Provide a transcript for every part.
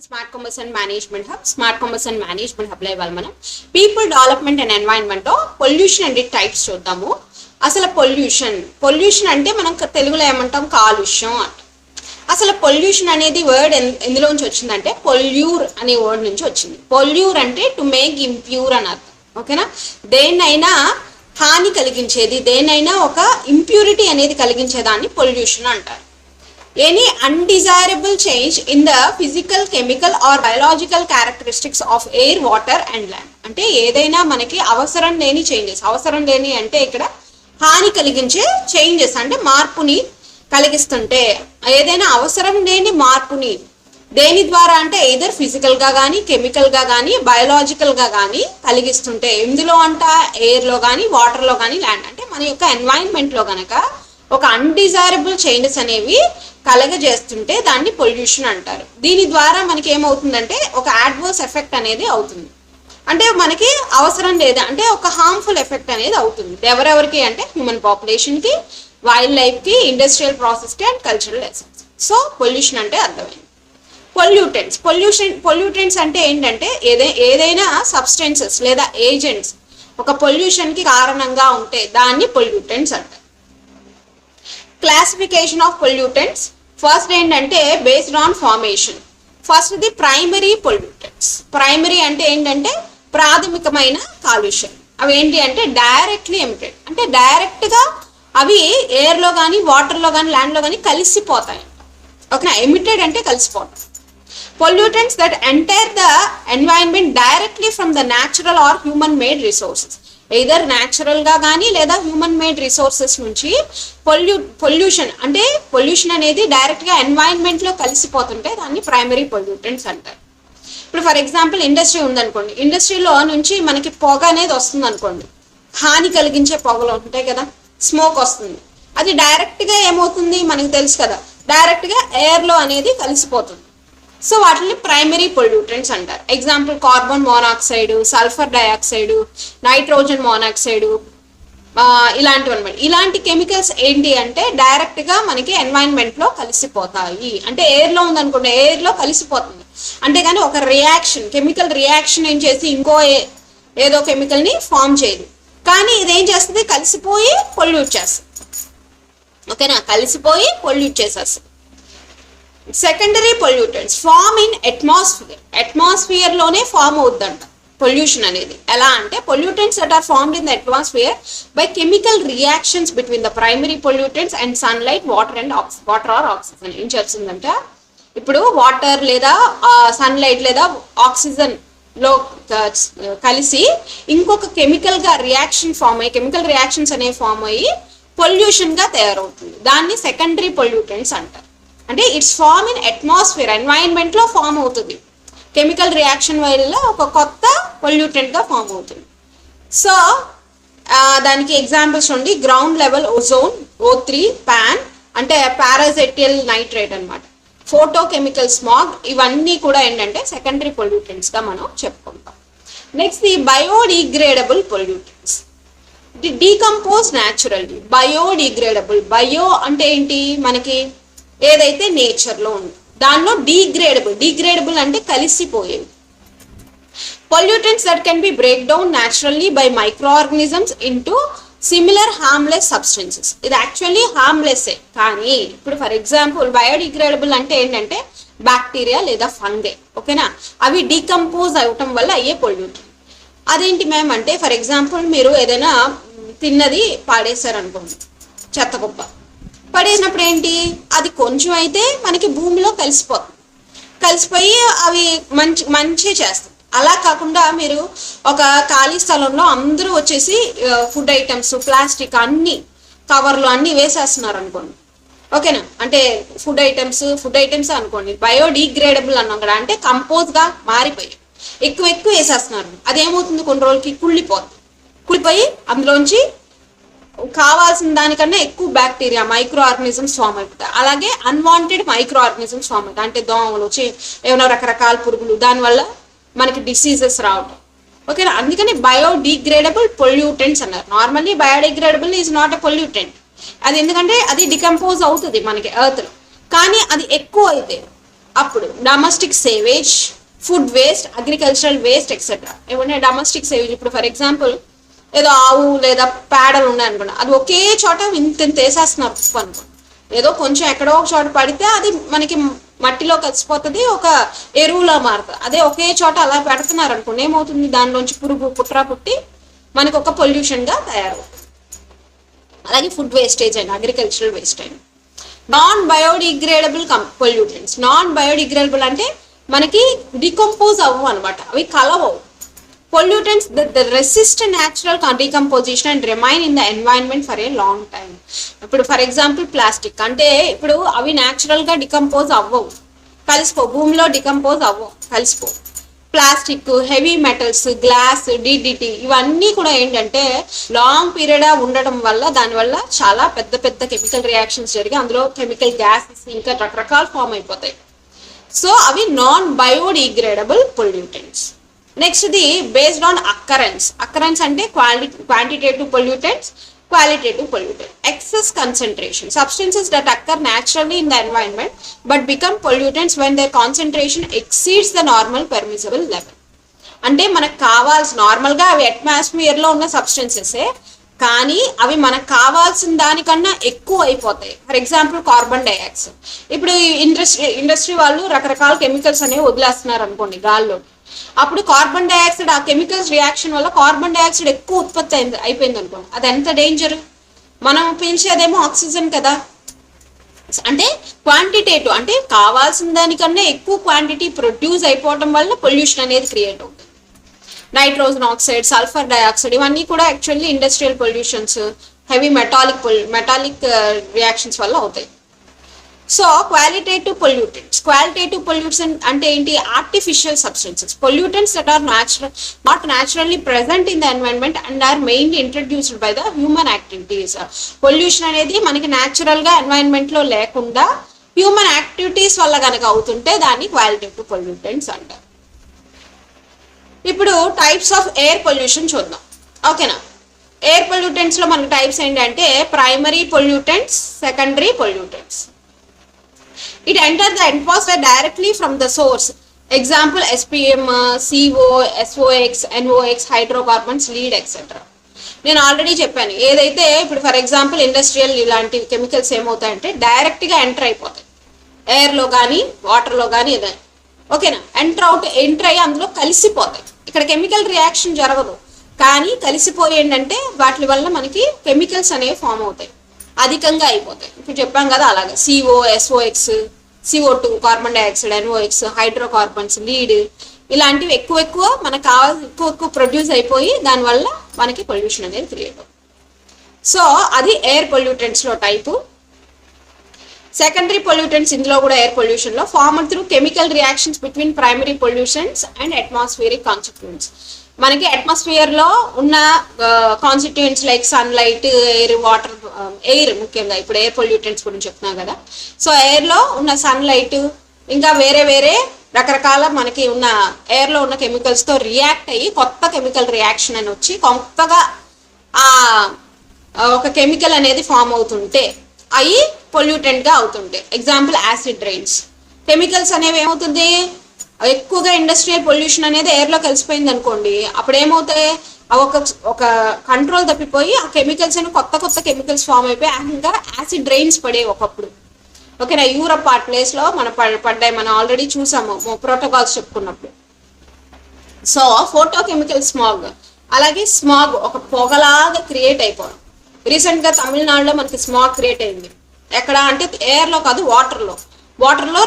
Smart commerce and management hub. Smart commerce and management హబ్లో ఇవాళ మనం పీపుల్ డెవలప్మెంట్ అండ్ ఎన్వైరన్మెంట్లో పొల్యూషన్ అండ్ టైప్స్ చూద్దాము. అసలు పొల్యూషన్ అంటే మనం తెలుగులో ఏమంటాం, కాలుష్యం అంట. అసలు పొల్యూషన్ అనేది వర్డ్ ఎందులోంచి వచ్చిందంటే పొల్యూర్ అనే వర్డ్ నుంచి వచ్చింది. పొల్యూర్ అంటే టు మేక్ ఇంప్యూర్ అని అర్థం. ఓకేనా, దేన్నైనా హాని కలిగించేది, దేన్నైనా ఒక ఇంప్యూరిటీ అనేది కలిగించేదాన్ని పొల్యూషన్ అంటారు. Any undesirable change in the physical, chemical or biological characteristics of air, water and land. అంటే ఏదైనా మనకి అవసరం లేని చేంజెస్, అవసరం లేని అంటే ఇక్కడ హాని కలిగించే చేంజెస్ అంటే మార్పుని కలిగిస్తుంటే, ఏదైనా అవసరం లేని మార్పుని దేని ద్వారా అంటే ఎయిదర్ ఫిజికల్గా కానీ, కెమికల్గా కానీ, బయోలాజికల్గా కానీ కలిగిస్తుంటే, ఇందులో అంట ఎయిర్లో కానీ, వాటర్లో కానీ, ల్యాండ్ అంటే మన యొక్క ఎన్వైరన్మెంట్లో కనుక ఒక అన్డిజైరబుల్ చేంజెస్ అనేవి కలగజేస్తుంటే దాన్ని పొల్యూషన్ అంటారు. దీని ద్వారా మనకి ఏమవుతుందంటే ఒక అడ్వర్స్ ఎఫెక్ట్ అనేది అవుతుంది. అంటే మనకి అవసరం లేదా అంటే ఒక హార్మ్ఫుల్ ఎఫెక్ట్ అనేది అవుతుంది. ఎవరెవరికి అంటే హ్యూమన్ పాపులేషన్కి, వైల్డ్ లైఫ్కి, ఇండస్ట్రియల్ ప్రాసెస్కి and cultural assets. So pollution అంటే అర్థమైంది. పొల్యూటెంట్స్ అంటే ఏంటంటే ఏదైనా సబ్స్టెన్సెస్ లేదా ఏజెంట్స్ ఒక పొల్యూషన్కి కారణంగా ఉంటే దాన్ని పొల్యూటెంట్స్ అంటారు. క్లాసిఫికేషన్ ఆఫ్ పొల్యూటెంట్స్ ఫస్ట్ ఏంటంటే based on formation. First the primary pollutants. Primary అంటే ఏంటంటే ప్రాథమికమైన కాలుష్యం. అవి ఏంటి అంటే డైరెక్ట్లీ ఎమిటెడ్, అంటే డైరెక్ట్గా అవి ఎయిర్లో కానీ, వాటర్లో కానీ, ల్యాండ్లో కానీ కలిసిపోతాయి. ఓకేనా, ఎమిటెడ్ అంటే కలిసిపోవడం. Pollutants that enter the environment directly from the natural or human made resources. Either న్యాచురల్గా కానీ లేదా హ్యూమన్ మేడ్ రిసోర్సెస్ నుంచి పొల్యూషన్ అనేది డైరెక్ట్గా ఎన్వైరన్మెంట్లో కలిసిపోతుంటే దాన్ని ప్రైమరీ పొల్యూటెంట్స్ అంటారు. ఇప్పుడు ఫర్ ఎగ్జాంపుల్ ఇండస్ట్రీ ఉందనుకోండి, ఇండస్ట్రీలో నుంచి మనకి పొగ అనేది వస్తుంది అనుకోండి, హాని కలిగించే పొగలు ఉంటాయి కదా, స్మోక్ వస్తుంది. అది డైరెక్ట్గా ఏమవుతుంది మనకి తెలుసు కదా, డైరెక్ట్గా ఎయిర్లో అనేది కలిసిపోతుంది. సో వాటిని ప్రైమరీ పొల్యూటెంట్స్ అంటారు. Example carbon monoxide, sulphur dioxide, nitrogen monoxide, ఇలాంటివి అనమాట. ఇలాంటి కెమికల్స్ ఏంటి అంటే డైరెక్ట్గా మనకి ఎన్వైరన్మెంట్లో కలిసిపోతాయి. అంటే ఎయిర్లో ఉందనుకోండి, ఎయిర్లో కలిసిపోతుంది. అంతేగాని ఒక రియాక్షన్, కెమికల్ రియాక్షన్ ఏం చేసి ఇంకో ఏదో కెమికల్ని ఫామ్ చేయదు. కానీ ఇదేం చేస్తుంది, కలిసిపోయి పొల్యూట్ చేస్తుంది. ఓకేనా, కలిసిపోయి పొల్యూట్ చేసేస్తుంది. సెకండరీ పొల్యూటెంట్స్ ఫార్మ్ ఇన్ అట్మాస్ఫియర్లోనే ఫామ్ అవుద్దంట పొల్యూషన్ అనేది. ఎలా అంటే pollutants that are formed in the atmosphere by chemical reactions between the primary pollutants and sunlight, water or oxygen. ఏం చేస్తుందంటే ఇప్పుడు వాటర్ లేదా సన్లైట్ లేదా ఆక్సిజన్ లో కలిసి ఇంకొక కెమికల్గా రియాక్షన్ ఫామ్ అయ్యి, కెమికల్ రియాక్షన్స్ అనేవి ఫామ్ అయ్యి పొల్యూషన్గా తయారవుతుంది. దాన్ని సెకండరీ పొల్యూటెంట్స్ అంటారు. అంటే ఇట్స్ ఫార్మ్ ఇన్ అట్మాస్ఫియర్, ఎన్వైరన్మెంట్లో ఫామ్ అవుతుంది. కెమికల్ రియాక్షన్ వల్ల ఒక కొత్త పొల్యూటెంట్గా ఫామ్ అవుతుంది. సో దానికి ఎగ్జాంపుల్స్ ఉండి ground level ozone, O3, PAN అంటే పారాజెటిల్ నైట్రేట్ అనమాట, ఫోటోకెమికల్ స్మాగ్, ఇవన్నీ కూడా ఏంటంటే సెకండరీ పొల్యూటెంట్స్గా మనం చెప్పుకుంటాం. Next the biodegradable pollutants. Decompose naturally. Bio అంటే ఏంటి, మనకి ఏదైతే నేచర్లో ఉంది దానిలో డీగ్రేడబుల్ అంటే కలిసిపోయేవి. Pollutants that can be break down naturally by microorganisms into similar harmless substances. ఇది యాక్చువల్లీ హార్మ్లెస్సే, కానీ ఇప్పుడు ఫర్ ఎగ్జాంపుల్ బయోడిగ్రేడబుల్ అంటే ఏంటంటే బ్యాక్టీరియా లేదా ఫంగై. ఓకేనా, అవి డీకంపోజ్ అవటం వల్ల అయ్యే పొల్యూటెంట్. అదేంటి మ్యామ్ అంటే ఫర్ ఎగ్జాంపుల్ మీరు ఏదైనా తిన్నది పాడేశారు అనుకోండి, చెత్త కుప్ప పడేసినప్పుడు ఏంటి, అది కొంచెం అయితే మనకి భూమిలో కలిసిపోయి అవి మంచి చేస్తాయి. అలా కాకుండా మీరు ఒక ఖాళీ స్థలంలో అందరూ వచ్చేసి ఫుడ్ ఐటమ్స్, ప్లాస్టిక్ అన్ని కవర్లు అన్నీ వేసేస్తున్నారు అనుకోండి. ఓకేనా, అంటే ఫుడ్ ఐటమ్స్ అనుకోండి, బయోడిగ్రేడబుల్ అన్నాం కదా, అంటే కంపోజ్గా మారిపోయి ఎక్కువ వేసేస్తున్నారు. అదేమవుతుంది, కొన్ని రోజులకి కుళ్ళిపోయి అందులోంచి కావాల్సిన దానికన్నా ఎక్కువ బ్యాక్టీరియా, మైక్రో ఆర్గానిజమ్స్ ఫామ్ అవుతాయి. అలాగే అన్వాంటెడ్ మైక్రో ఆర్గానిజమ్స్ ఫామ్ అవుతాయి, అంటే దోమలు, ఏమైనా రకరకాల పురుగులు, దానివల్ల మనకి డిసీజెస్ రావడం. ఓకేనా, అందుకని బయోడిగ్రేడబుల్ పొల్యూటెంట్స్ అన్నారు. Normally biodegradable is not a pollutant. అది ఎందుకంటే అది డికంపోజ్ అవుతుంది మనకి ఎర్త్లో, కానీ అది ఎక్కువ అయితే అప్పుడు domestic savage, food waste, agricultural waste etcetera. ఏమంటే డొమెస్టిక్ సేవేజ్, ఇప్పుడు ఫర్ ఎగ్జాంపుల్ ఏదో ఆవు లేదా పేడలు ఉన్నాయనుకోండి, అది ఒకే చోట ఇంత వేసేస్తున్నారు కుప్ప అనుకోండి, ఏదో కొంచెం ఎక్కడో ఒక చోట పడితే అది మనకి మట్టిలో కలిసిపోతుంది, ఒక ఎరువులా మారుతుంది. అదే ఒకే చోట అలా పెడుతున్నారు అనుకోండి, ఏమవుతుంది, దానిలోంచి పురుగు పుట్రా పుట్టి మనకు ఒక పొల్యూషన్గా తయారవుతుంది. అలాగే ఫుడ్ వేస్టేజ్ అయినా, అగ్రికల్చరల్ వేస్ట్ అయినా. Non biodegradable pollutants. Non biodegradable అంటే మనకి డికంపోజ్ అవ్వవు అనమాట, అవి కలవవు. Pollutants that resist natural decomposition and remain in the environment for a long time. ఇప్పుడు ఫర్ ఎగ్జాంపుల్ ప్లాస్టిక్ అంటే ఇప్పుడు అవి న్యాచురల్గా డికంపోజ్ అవ్వవు, కలిసిపో, భూమిలో డికంపోజ్ అవ్వవు, కలిసిపో. Plastic, heavy metals, glass, DDT ఇవన్నీ కూడా ఏంటంటే లాంగ్ పీరియడ్ ఉండడం వల్ల దానివల్ల చాలా పెద్ద పెద్ద కెమికల్ రియాక్షన్స్ జరిగి అందులో కెమికల్ గ్యాసెస్ ఇంకా రకరకాల ఫామ్ అయిపోతాయి. సో అవి non biodegradable pollutants. Next the based on occurrence. Occurrence అంటే quantitative pollutants, qualitative pollutant. Excess concentration. Substances that occur naturally in the environment but become pollutants when their concentration exceeds the normal permissible level. అంటే మనకు కావాల్సిన నార్మల్గా అవి అట్మాస్ఫియర్లో ఉన్న సబ్స్టెన్సెసే, కానీ అవి మనకు కావాల్సిన దానికన్నా ఎక్కువ అయిపోతాయి. For example carbon dioxide. ఇప్పుడు ఇండస్ట్రీ వాళ్ళు రకరకాల కెమికల్స్ అనేవి వదిలేస్తున్నారు అనుకోండి గాల్లో, అప్పుడు కార్బన్ డైఆక్సైడ్ ఆ కెమికల్స్ రియాక్షన్ వల్ల కార్బన్ డైఆక్సైడ్ ఎక్కువ ఉత్పత్తి అయిపోయింది అనుకోండి, అది ఎంత డేంజర్. మనం పీల్చేదేమో ఆక్సిజన్ కదా. అంటే క్వాంటిటేటివ్ అంటే కావాల్సిన దానికన్నా ఎక్కువ క్వాంటిటీ ప్రొడ్యూస్ అయిపోవడం వల్ల పొల్యూషన్ అనేది క్రియేట్ అవుతుంది. నైట్రోజన్ ఆక్సైడ్, సల్ఫర్ డైఆక్సైడ్ ఇవన్నీ కూడా actually industrial pollutions, heavy metallic reactions వల్ల అవుతాయి. So qualitative pollutants. Qualitative pollutants అంటే ఏంటి? Artificial substances, pollutants that are not naturally present in the environment and are mainly introduced by the human activities. Pollution అనేది మనకి న్యాచురల్గా ఎన్వైరన్మెంట్లో లేకుండా human activities వల్ల కనుక అవుతుంటే దాన్ని క్వాలిటేటివ్ పొల్యూటెంట్స్ అంటారు. ఇప్పుడు టైప్స్ ఆఫ్ ఎయిర్ పొల్యూషన్ చూద్దాం, ఓకేనా. ఎయిర్ పొల్యూటెంట్స్లో మనకి టైప్స్ ఏంటంటే primary pollutants, secondary pollutants. It enters the atmosphere directly from the source. Example SPM, CO, SOx, NOx, hydrocarbons, lead, etc. నేను ఆల్రెడీ చెప్పాను, ఏదైతే ఇప్పుడు ఫర్ ఎగ్జాంపుల్ ఇండస్ట్రియల్ ఇలాంటి కెమికల్స్ ఏమవుతాయంటే డైరెక్ట్గా ఎంటర్ అయిపోతాయి ఎయిర్లో కానీ వాటర్లో కానీ ఏదైనా, ఓకేనా. ఎంటర్ అయ్యి అందులో కలిసిపోతాయి. ఇక్కడ కెమికల్ రియాక్షన్ జరగదు, కానీ కలిసిపోయి ఏంటంటే వాటి వల్ల మనకి కెమికల్స్ అనేవి ఫామ్ అవుతాయి, అధికంగా అయిపోతాయి. ఇప్పుడు చెప్పాం కదా అలాగే CO, SOx, CO2, carbon dioxide, NOx, hydrocarbons, lead ఇలాంటివి ఎక్కువ మనకు కావాల్సి ఎక్కువ ప్రొడ్యూస్ అయిపోయి దానివల్ల మనకి పొల్యూషన్ అనేది క్రియేట్ అవుతుంది. సో అది ఎయిర్ పొల్యూటెంట్స్లో టైపు. సెకండరీ పొల్యూటెంట్స్ ఇందులో కూడా ఎయిర్ పొల్యూషన్లో formed through chemical reactions between primary pollutions and atmospheric constituents. మనకి అట్మాస్ఫియర్లో ఉన్న constituents like sunlight, air, water, air ముఖ్యంగా ఇప్పుడు ఎయిర్ పొల్యూటెంట్స్ గురించి చెప్తున్నాం కదా. సో ఎయిర్లో ఉన్న సన్లైట్ ఇంకా వేరే రకరకాల మనకి ఉన్న ఎయిర్లో ఉన్న కెమికల్స్తో రియాక్ట్ అయ్యి కొత్త కెమికల్ రియాక్షన్ అని వచ్చి కొత్తగా ఒక కెమికల్ అనేది ఫామ్ అవుతుంటే అవి పొల్యూటెంట్గా అవుతుంటాయి. Example acid rains. కెమికల్స్ అనేవి ఏమవుతుంది, ఎక్కువగా ఇండస్ట్రియల్ పొల్యూషన్ అనేది ఎయిర్లో కలిసిపోయింది అనుకోండి, అప్పుడు ఏమవుతాయి, ఒక కంట్రోల్ తప్పిపోయి ఆ కెమికల్స్ అని కొత్త కెమికల్స్ ఫామ్ అయిపోయి ఇంకా యాసిడ్ రైన్స్ పడే ఒకప్పుడు, ఓకేనా. యూరప్ ఆ ప్లేస్లో పడ్డాయి, మనం ఆల్రెడీ చూసాము ప్రోటోకాల్స్ చెప్పుకున్నప్పుడు. సో ఫోటోకెమికల్ స్మాగ్, అలాగే స్మాగ్ ఒక పొగలాగా క్రియేట్ అయిపోవడం. రీసెంట్గా తమిళనాడులో మనకి స్మాగ్ క్రియేట్ అయింది. ఎక్కడ అంటే ఎయిర్లో కాదు, వాటర్లో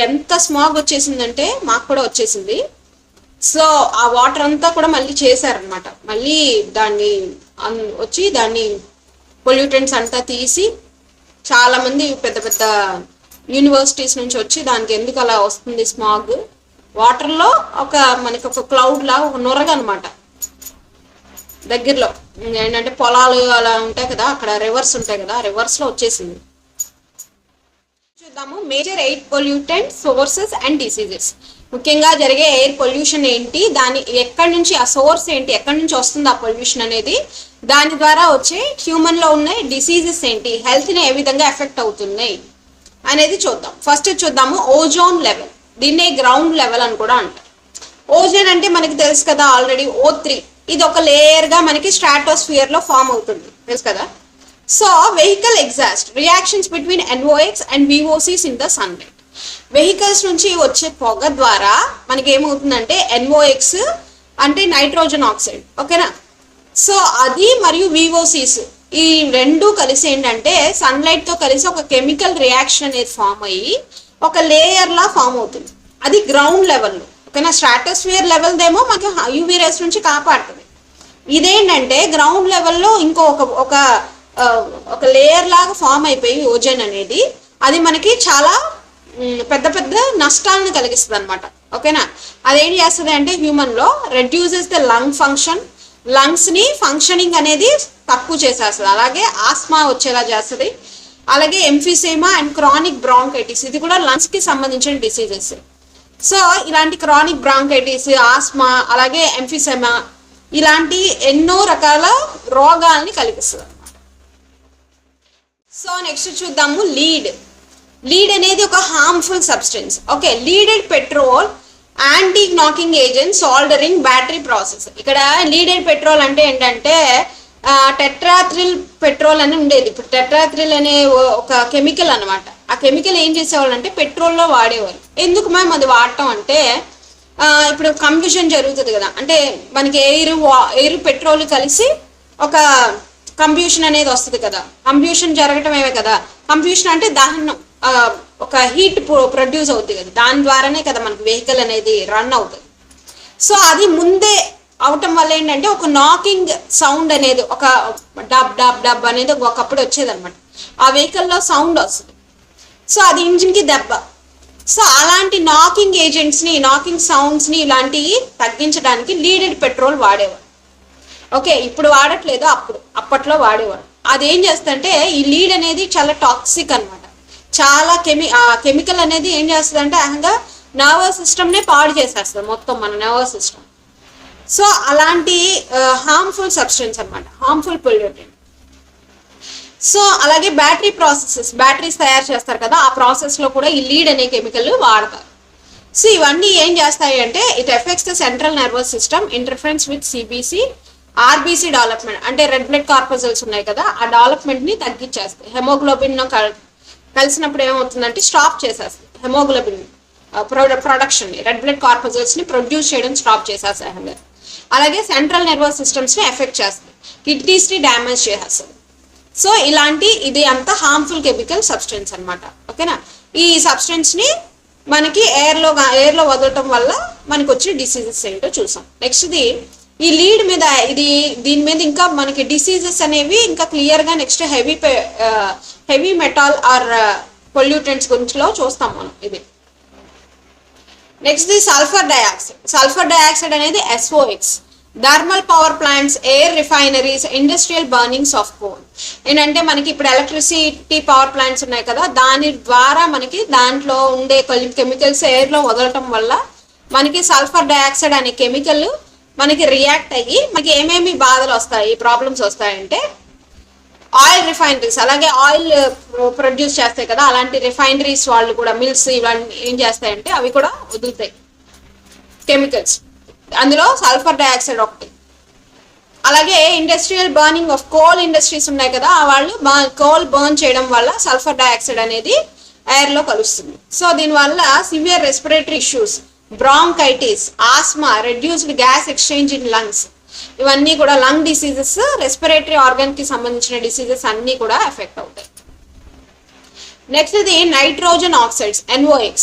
ఎంత స్మాగ్ వచ్చేసిందంటే మాకు కూడా వచ్చేసింది. సో ఆ వాటర్ అంతా కూడా మళ్ళీ చేశారనమాట, మళ్ళీ దాన్ని పొల్యూటెంట్స్ అంతా తీసి చాలామంది పెద్ద యూనివర్సిటీస్ నుంచి వచ్చి దానికి ఎందుకు అలా వస్తుంది స్మాగ్, వాటర్లో మనకి ఒక క్లౌడ్ లా ఒక నొరగ అనమాట దగ్గరలో ఏంటంటే పొలాలు అలా ఉంటాయి కదా, అక్కడ రివర్స్ ఉంటాయి కదా, రివర్స్లో వచ్చేసింది. చూద్దాము major air pollutant sources and diseases. ముఖ్యంగా జరిగే ఎయిర్ పొల్యూషన్ ఏంటి, దాని ఎక్కడి నుంచి ఆ సోర్స్ ఏంటి, ఎక్కడి నుంచి వస్తుంది ఆ పొల్యూషన్ అనేది, దాని ద్వారా వచ్చే హ్యూమన్లో ఉన్న డిసీజెస్ ఏంటి, హెల్త్ని ఏ విధంగా ఎఫెక్ట్ అవుతున్నాయి అనేది చూద్దాం. ఫస్ట్ చూద్దాము ఓజోన్ లెవెల్. దీన్నే గ్రౌండ్ లెవెల్ అని కూడా అంటారు. ఓజోన్ అంటే మనకి తెలుసు కదా ఆల్రెడీ O3, ఇది ఒక లేయర్ గా మనకి స్ట్రాటోస్ఫియర్ లో ఫామ్ అవుతుంది తెలుసు కదా. So vehicle exhaust reactions between NOx and VOCs in the sunlight. Vehicles నుంచి వచ్చే పొగ ద్వారా మనకి ఏమవుతుందంటే NOx అంటే నైట్రోజన్ ఆక్సైడ్, ఓకేనా. సో అది మరియు VOCs ఈ రెండు కలిసి ఏంటంటే సన్లైట్ తో కలిసి ఒక కెమికల్ రియాక్షన్ అనేది ఫామ్ అయ్యి ఒక లేయర్ లా ఫామ్ అవుతుంది. అది గ్రౌండ్ లెవెల్లో, ఓకేనా. స్ట్రాటోస్ఫియర్ లెవెల్ దేమో మనకి UV రేస్ నుంచి కాపాడుతుంది. ఇదేంటంటే గ్రౌండ్ లెవెల్లో ఇంకో ఒక లేయర్ లాగా ఫామ్ అయిపోయి ఓజోన్ అనేది అది మనకి చాలా పెద్ద పెద్ద నష్టాలను కలిగిస్తుంది అనమాట, ఓకేనా. అదేం చేస్తుంది అంటే హ్యూమన్ లో reduces the lung function, lungs ని ఫంక్షనింగ్ అనేది తక్కువ చేసేస్తుంది. అలాగే ఆస్మా వచ్చేలా చేస్తుంది. అలాగే ఎంఫిసేమా అండ్ క్రానిక్ బ్రాంకైటిస్, ఇది కూడా లంగ్స్ కి సంబంధించిన డిసీజెస్. సో ఇలాంటి క్రానిక్ బ్రాంకైటిస్, ఆస్మా, అలాగే ఎంఫిసేమా ఇలాంటి ఎన్నో రకాల రోగాల్ని కలిగిస్తుంది అనమాట. సో నెక్స్ట్ చూద్దాము లీడ్ అనేది ఒక harmful substance, okay. లీడెడ్ petrol anti knocking agent soldering battery process. ఇక్కడ లీడెడ్ పెట్రోల్ అంటే ఏంటంటే టెట్రాథ్రిల్ పెట్రోల్ అని ఉండేది. ఇప్పుడు టెట్రాథ్రిల్ అనే ఒక కెమికల్ అనమాట. ఆ కెమికల్ ఏం చేసేవాళ్ళు అంటే పెట్రోల్లో వాడేవాళ్ళు. ఎందుకు మేము అది వాడటం అంటే ఇప్పుడు కంబ్యూషన్ జరుగుతుంది కదా, అంటే మనకి ఎయిర్ పెట్రోల్ కలిసి ఒక కంబ్యూషన్ అనేది వస్తుంది కదా. కంబ్యూషన్ జరగటమేమే కదా, కంబ్యూషన్ అంటే దహనం, ఒక హీట్ ప్రొడ్యూస్ అవుతుంది కదా, దాని ద్వారానే కదా మనకి వెహికల్ అనేది రన్ అవుతుంది. సో అది ముందే అవటం వల్ల ఏంటంటే ఒక నాకింగ్ సౌండ్ అనేది, ఒక డబ్ డబ్ డబ్ అనేది ఒకప్పుడు వచ్చేది అనమాట. ఆ వెహికల్లో సౌండ్ వస్తుంది. సో అది ఇంజిన్కి దెబ్బ. సో అలాంటి నాకింగ్ ఏజెంట్స్ని, నాకింగ్ సౌండ్స్ని ఇలాంటివి తగ్గించడానికి లీడెడ్ పెట్రోల్ వాడేవారు, ఓకే. ఇప్పుడు వాడట్లేదు, అప్పట్లో వాడేవారు. అదేం చేస్తుందంటే ఈ లీడ్ అనేది చాలా టాక్సిక్ అనమాట. చాలా కెమికల్ అనేది ఏం చేస్తుంది అంటే అహంగా నర్వస్ సిస్టమ్నే పాడు చేసేస్తుంది, మొత్తం మన నర్వస్ సిస్టమ్. సో అలాంటి హార్మ్ఫుల్ సబ్స్టెన్స్ అనమాట, హార్మ్ఫుల్ పొల్యూటెంట్. సో అలాగే బ్యాటరీస్ తయారు చేస్తారు కదా, ఆ ప్రాసెస్లో కూడా ఈ లీడ్ అనే కెమికల్ వాడతారు. సో ఇవన్నీ ఏం చేస్తాయి అంటే it effects the central nervous system, interference with CBC, RBC development, అంటే రెడ్ బ్లడ్ కార్పసల్స్ ఉన్నాయి కదా, ఆ డెవలప్మెంట్ని తగ్గించేస్తాయి. హెమోగ్లోబిన్ కలిసినప్పుడు ఏమవుతుందంటే స్టాప్ చేసేస్తుంది హెమోగ్లోబిన్ ప్రొడక్షన్ని, రెడ్ బ్లడ్ కార్పసల్స్ని ప్రొడ్యూస్ చేయడం స్టాప్ చేసేస్తాయి. అలాగే సెంట్రల్ నర్వస్ సిస్టమ్స్ని ఎఫెక్ట్ చేస్తుంది, కిడ్నీస్ని డ్యామేజ్ చేసేస్తుంది. సో ఇది అంతా హార్మ్ఫుల్ కెమికల్ సబ్స్టెన్స్ అనమాట, ఓకేనా. ఈ సబ్స్టెన్స్ని మనకి ఎయిర్లో వదలటం వల్ల మనకి వచ్చే డిసీజెస్ ఏంటో చూసాం. నెక్స్ట్ది ఈ లీడ్ మీద దీని మీద ఇంకా మనకి డిసీజెస్ అనేవి ఇంకా క్లియర్గా next heavy metal or pollutants గురించిలో చూస్తాం మనం. ఇది నెక్స్ట్ సల్ఫర్ డయాక్సైడ్ అనేది SOx, thermal power plants, air refineries, industrial burnings of coal. ఏంటంటే మనకి ఇప్పుడు ఎలక్ట్రిసిటీ పవర్ ప్లాంట్స్ ఉన్నాయి కదా, దాని ద్వారా మనకి దాంట్లో ఉండే కెమికల్స్ ఎయిర్లో వదలటం వల్ల మనకి సల్ఫర్ డయాక్సైడ్ అనే కెమికల్ మనకి రియాక్ట్ అయ్యి మనకి ఏమేమి బాధలు వస్తాయి, ప్రాబ్లమ్స్ వస్తాయంటే ఆయిల్ రిఫైనరీస్, అలాగే ఆయిల్ ప్రొడ్యూస్ చేస్తాయి కదా, అలాంటి రిఫైనరీస్ వాళ్ళు కూడా, మిల్స్ ఇవన్నీ ఏం చేస్తాయంటే అవి కూడా వదులుతాయి కెమికల్స్, అందులో సల్ఫర్ డయాక్సైడ్ ఒకటి. అలాగే industrial burning of coal industries ఉన్నాయి కదా, వాళ్ళు కోల్ బర్న్ చేయడం వల్ల సల్ఫర్ డయాక్సైడ్ అనేది ఎయిర్లో కలుస్తుంది. సో దీనివల్ల severe respiratory issues, bronchitis, asthma, reduced gas exchange in lungs, ఇవన్నీ కూడా లంగ్ డిసీజెస్, రెస్పిరేటరీ ఆర్గన్కి సంబంధించిన డిసీజెస్ అన్నీ కూడా ఎఫెక్ట్ అవుతాయి. నెక్స్ట్ ఇది nitrogen oxides, NOx,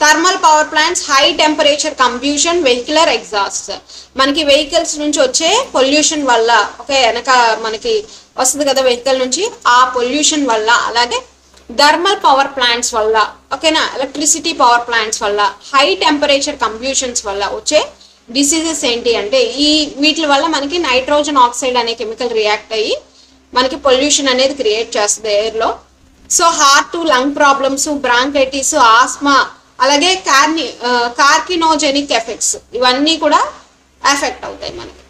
thermal power plants, high temperature combustion, vehicular exhaust. మనకి వెహికల్స్ నుంచి వచ్చే పొల్యూషన్ వల్ల, ఓకే, వెనక మనకి వస్తుంది కదా వెహికల్ నుంచి, ఆ పొల్యూషన్ వల్ల, అలాగే థర్మల్ పవర్ ప్లాంట్స్ వల్ల, ఓకేనా, ఎలక్ట్రిసిటీ పవర్ ప్లాంట్స్ వల్ల, హై టెంపరేచర్ కంబ్యూషన్స్ వల్ల వచ్చే డిసీజెస్ ఏంటి అంటే వీటి వల్ల మనకి నైట్రోజన్ ఆక్సైడ్ అనే కెమికల్ రియాక్ట్ అయ్యి మనకి పొల్యూషన్ అనేది క్రియేట్ చేస్తుంది ఎయిర్లో. So heart, lung problems, bronchitis, asthma, అలాగే కార్కినోజెనిక్ ఎఫెక్ట్స్ ఇవన్నీ కూడా ఎఫెక్ట్ అవుతాయి మనకి.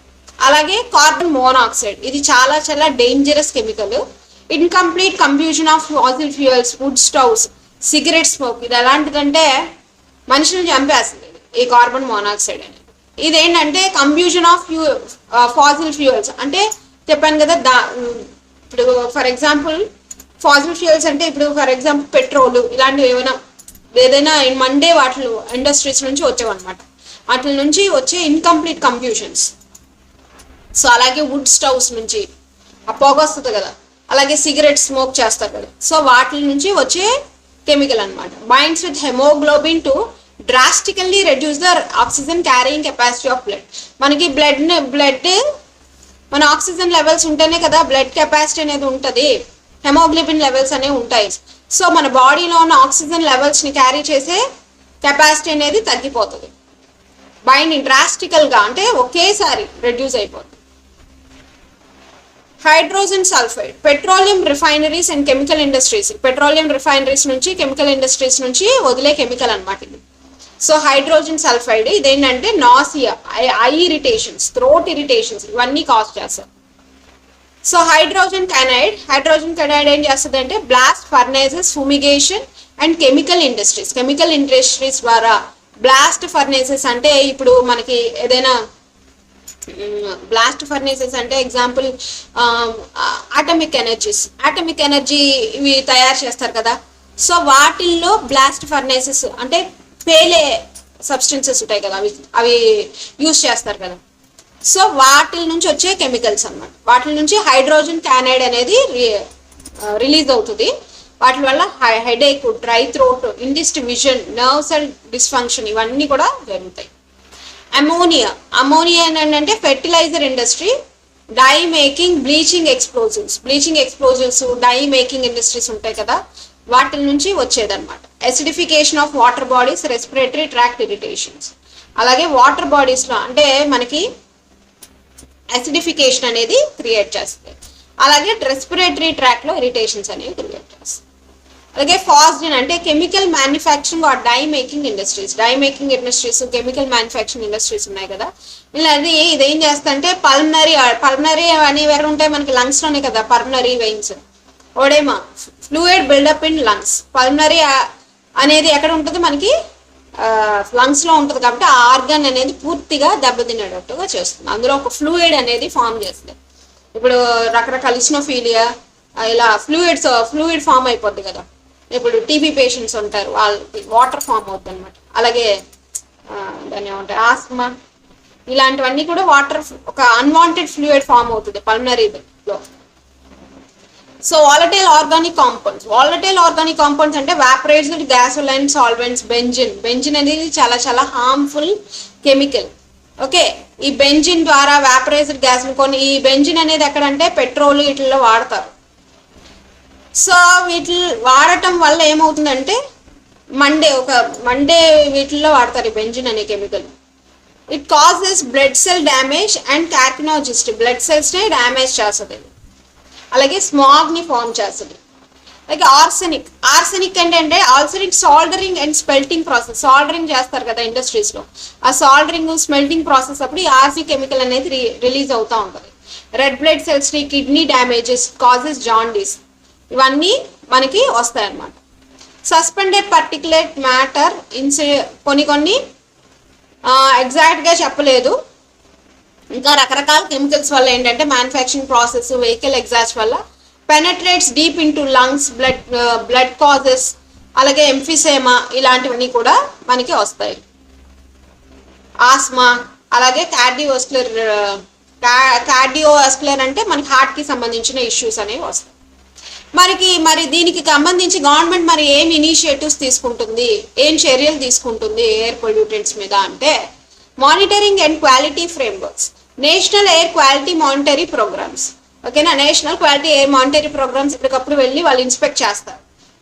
అలాగే కార్బన్ మోనాక్సైడ్, ఇది చాలా చాలా dangerous chemical. Incomplete combustion of fossil fuels, wood stoves, cigarette smoke. ఇది ఎలాంటిదంటే మనుషులను చంపేస్తుంది ఈ కార్బన్ మోనాక్సైడ్ అనేది. ఇదేంటంటే కంబ్యూషన్ ఆఫ్ ఫాసిల్ ఫ్యూయల్స్ అంటే చెప్పాను కదా. ఇప్పుడు ఫర్ ఎగ్జాంపుల్ ఫాసిల్ ఫ్యూయల్స్ అంటే ఇప్పుడు ఫర్ ఎగ్జాంపుల్ పెట్రోల్ ఇలాంటివి ఏదైనా మండే వాటిలో ఇండస్ట్రీస్ నుంచి వచ్చేవన్నమాట. వాటి నుంచి వచ్చే ఇన్కంప్లీట్ కంబ్యూషన్స్. సో అలాగే వుడ్ స్టవ్స్ నుంచి ఆ పొగ వస్తుంది కదా, అలాగే సిగరెట్ స్మోక్ చేస్తారు కదా, సో వాటి నుంచి వచ్చే కెమికల్ అనమాట. Binds with haemoglobin to drastically reduce the oxygen carrying capacity of blood. మనకి బ్లడ్ మన ఆక్సిజన్ లెవెల్స్ ఉంటేనే కదా బ్లడ్ కెపాసిటీ అనేది ఉంటుంది, హెమోగ్లోబిన్ లెవెల్స్ అనేవి ఉంటాయి. సో మన బాడీలో ఉన్న ఆక్సిజన్ లెవెల్స్ని క్యారీ చేసే కెపాసిటీ అనేది తగ్గిపోతుంది. బైండింగ్ డ్రాస్టికల్గా అంటే ఒకేసారి రెడ్యూస్ అయిపోతుంది. Hydrogen sulphide petroleum refineries and chemical industries. Petroleum refineries నుంచి కెమికల్ ఇండస్ట్రీస్ నుంచి వదిలే కెమికల్ అనమాట ఇది. సో హైడ్రోజన్ సల్ఫైడ్ ఇదేంటంటే nausea, eye irritations, throat irritations ఇవన్నీ కాజ్ చేస్తారు. సో హైడ్రోజన్ కనైడ్ ఏం చేస్తుంది అంటే blast furnaces, fumigation and chemical industries ద్వారా బ్లాస్ట్ ఫర్నేసెస్ అంటే ఇప్పుడు మనకి ఏదైనా బ్లాస్ట్ ఫర్నేసెస్ అంటే ఎగ్జాంపుల్ ఆటమిక్ ఎనర్జీ ఇవి తయారు చేస్తారు కదా. సో వాటిల్లో బ్లాస్ట్ ఫర్నేసెస్ అంటే పేలే సబ్స్టెన్సెస్ ఉంటాయి కదా, అవి యూజ్ చేస్తారు కదా. సో వాటి నుంచి వచ్చే కెమికల్స్ అన్నమాట. వాటి నుంచి హైడ్రోజన్ క్యానైడ్ అనేది రిలీజ్ అవుతుంది. వాటి వల్ల headache, dry throat, indistinct vision, nerve cell dysfunction ఇవన్నీ కూడా జరుగుతాయి. అమోనియా ఏంటంటే fertiliser industry, dye making, bleaching explosives, dye making industries ఉంటాయి కదా, వాటి నుంచి వచ్చేదన్నమాట. Acidification of water bodies, respiratory tract irritations. అలాగే వాటర్ బాడీస్లో అంటే మనకి అసిడిఫికేషన్ అనేది క్రియేట్ చేస్తుంది. అలాగే రెస్పిరేటరీ ట్రాక్లో ఇరిటేషన్స్ అనేవి క్రియేట్ చేస్తుంది. అలాగే ఫాస్జిన్ అంటే chemical manufacturing or dye making industries, chemical manufacturing industries ఉన్నాయి కదా. ఇదేం చేస్తుంటే పల్మనరీ అనేవి ఎక్కడ ఉంటాయి మనకి లంగ్స్ లోనే కదా, pulmonary veins, oedema fluid buildup in lungs. Pulmonary అనేది ఎక్కడ ఉంటుంది మనకి లంగ్స్ లో ఉంటుంది కాబట్టి ఆ ఆర్గన్ అనేది పూర్తిగా దెబ్బతినేటట్టుగా చేస్తుంది. అందులో ఒక ఫ్లూయిడ్ అనేది ఫామ్ చేస్తుంది. ఇప్పుడు రకరకాల ఇస్నోఫీలియా ఇలా ఫ్లూయిడ్ ఫామ్ అయిపోద్ది కదా. ఇప్పుడు టీబీ పేషెంట్స్ ఉంటారు, వాళ్ళకి వాటర్ ఫామ్ అవుతుంది అనమాట. అలాగే దాన్ని ఏమంటారు ఆస్మా, ఇలాంటివన్నీ కూడా వాటర్ ఒక అన్వాంటెడ్ ఫ్లూయిడ్ ఫామ్ అవుతుంది పల్మనరీలో. సో వాలటైల్ ఆర్గానిక్ కాంపౌండ్స్ అంటే వాపరైజ్డ్ గ్యాసోలైన్ సాల్వెంట్స్, బెంజిన్ అనేది చాలా హార్మ్ఫుల్ కెమికల్. ఓకే, ఈ బెంజిన్ ద్వారా వాపరైజ్డ్ గ్యాస్ కొన్ని, ఈ బెంజిన్ అనేది ఎక్కడంటే పెట్రోల్ వీటిల్లో వాడతారు. సో వీటి వాడటం వల్ల ఏమవుతుందంటే మండే వీటిల్లో వాడతారు ఈ బెంజిన్ అనే chemical. It causes blood cell damage and carcinogenicity, blood సెల్స్ని డ్యామేజ్ చేస్తుంది. అలాగే స్మాగ్ని ఫామ్ చేస్తుంది. అలాగే ఆర్సెనిక్ ఏంటంటే soldering and smelting process, soldering చేస్తారు కదా ఇండస్ట్రీస్లో, ఆ సాల్డరింగ్ స్మెల్టింగ్ ప్రాసెస్ అప్పుడు ఈ ఆర్సెనిక్ కెమికల్ అనేది రిలీజ్ అవుతూ ఉంటుంది. రెడ్ బ్లడ్ సెల్స్ని, కిడ్నీ డ్యామేజెస్, కాజెస్ జాండీస్, ఇవన్నీ మనకి వస్తాయి అన్నమాట. సస్పెండెడ్ పర్టికులేట్ మ్యాటర్ కొన్ని ఎగ్జాక్ట్గా చెప్పలేదు. ఇంకా రకరకాల కెమికల్స్ వల్ల ఏంటంటే మ్యానుఫ్యాక్చరింగ్ ప్రాసెస్, వెహికల్ ఎగ్జాస్ట్ వల్ల penetrates deep into lungs, blood causes, అలాగే ఎంఫిసేమా ఇలాంటివన్నీ కూడా మనకి వస్తాయి. ఆస్మా, అలాగే కార్డియోవాస్కులర్ అంటే మనకి హార్ట్కి సంబంధించిన ఇష్యూస్ అనేవి వస్తాయి. మరి దీనికి సంబంధించి గవర్నమెంట్ మరి ఏం ఇనిషియేటివ్స్ తీసుకుంటుంది, ఏం చర్యలు తీసుకుంటుంది ఎయిర్ పొల్యూటెంట్స్ మీద అంటే monitoring and quality frameworks, national air quality monitory programmes. ఓకేనా, national quality air monitory programmes ఇప్పటికప్పుడు వెళ్ళి వాళ్ళు ఇన్స్పెక్ట్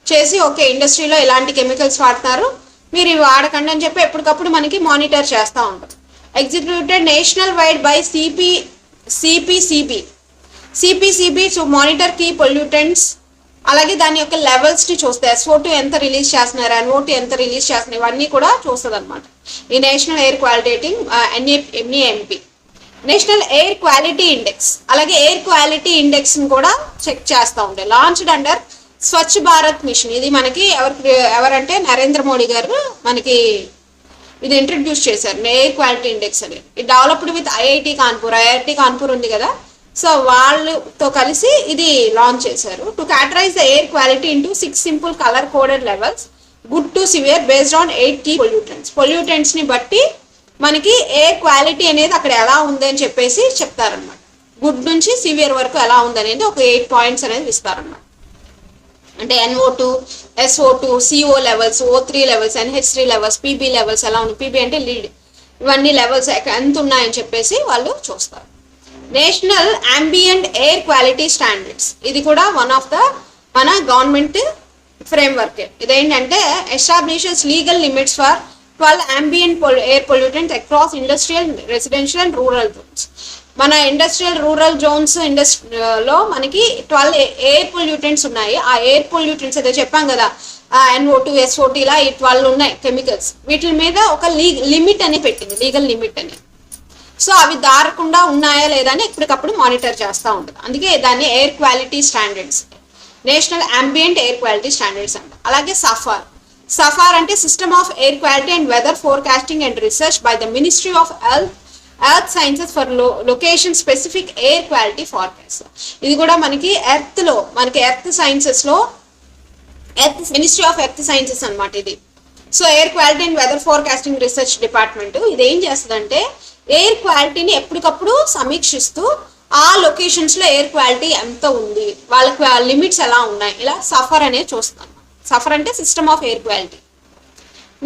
చేసి ఓకే ఇండస్ట్రీలో ఎలాంటి కెమికల్స్ వాడుతున్నారు, మీరు ఇవి వాడకండి అని చెప్పి ఎప్పటికప్పుడు మనకి మానిటర్ చేస్తూ ఉంటారు. Executed national wide by CPCB to monitor key pollutants. అలాగే దాని యొక్క లెవెల్స్ని చూస్తే SO2 ఎంత రిలీజ్ చేస్తున్నారు, NO2 ఎంత రిలీజ్ చేస్తున్నారు, ఇవన్నీ కూడా చూస్తుంది అనమాట ఈ national air quality NEMP. National air quality index, అలాగే ఎయిర్ క్వాలిటీ ఇండెక్స్ని కూడా చెక్ చేస్తూ ఉంటాయి. Launched under Swachh Bharat machine. ఇది మనకి ఎవరంటే నరేంద్ర మోడీ గారు మనకి ఇది ఇంట్రడ్యూస్ చేశారు, ఎయిర్ క్వాలిటీ ఇండెక్స్ అనేది. ఇది డెవలప్డ్ విత్ ఐఐటి కాన్పూర్ ఉంది కదా, సో వాళ్ళతో కలిసి ఇది లాంచ్ చేశారు. To categorise the air quality into 6 simple colour coded levels, good to severe, based on 8 key pollutants ని బట్టి మనకి ఎయిర్ క్వాలిటీ అనేది అక్కడ ఎలా ఉంది అని చెప్పేసి చెప్తారనమాట. గుడ్ నుంచి సివియర్ వరకు ఎలా ఉంది అనేది ఒక 8 పాయింట్స్ అనేది ఇస్తారనమాట. అంటే NO2, SO2, CO levels, O3 levels, NH3 levels, PB levels ఎలా ఉంది, PB అంటే లీడ్, ఇవన్నీ లెవెల్స్ ఎంత ఉన్నాయని చెప్పేసి వాళ్ళు చూస్తారు. National ambient air quality standards, ఇది కూడా వన్ ఆఫ్ ద మన గవర్నమెంట్ ఫ్రేమ్వర్క్. ఇదేంటంటే establishes legal limits for 12 ambient air pollutants across industrial, residential and rural zones. మన ఇండస్ట్రియల్ రూరల్ జోన్స్ లో మనకి 12 ఎయిర్ పొల్యూటెంట్స్ ఉన్నాయి. ఆ ఎయిర్ పొల్యూటెంట్స్ అయితే చెప్పాం కదా, NO2, SO2 ఇలా 12 ఉన్నాయి కెమికల్స్. వీటి మీద ఒక లిమిట్ అని పెట్టింది, లీగల్ లిమిట్ అని. సో అవి దారకుండా ఉన్నాయా లేదా అని ఎప్పటికప్పుడు మానిటర్ చేస్తూ ఉంటుంది. అందుకే దాన్ని air quality standards, national ambient air quality standards అంట. అలాగే సఫార్ అంటే system of air quality and weather forecasting and research by the ministry of earth sciences for location specific air quality forecast. ఇది కూడా మనకి ఎర్త్ సైన్సెస్ లో ministry of earth sciences అనమాట ఇది. So air quality and weather forecasting research department ఇది ఏం చేస్తుందంటే air క్వాలిటీని ఎప్పటికప్పుడు సమీక్షిస్తూ ఆ లొకేషన్స్ లో ఎయిర్ క్వాలిటీ ఎంత ఉంది, వాళ్ళకి లిమిట్స్ ఎలా ఉన్నాయి, ఇలా సఫర్ అనేది చూస్తాం. సఫర్ అంటే system of air quality.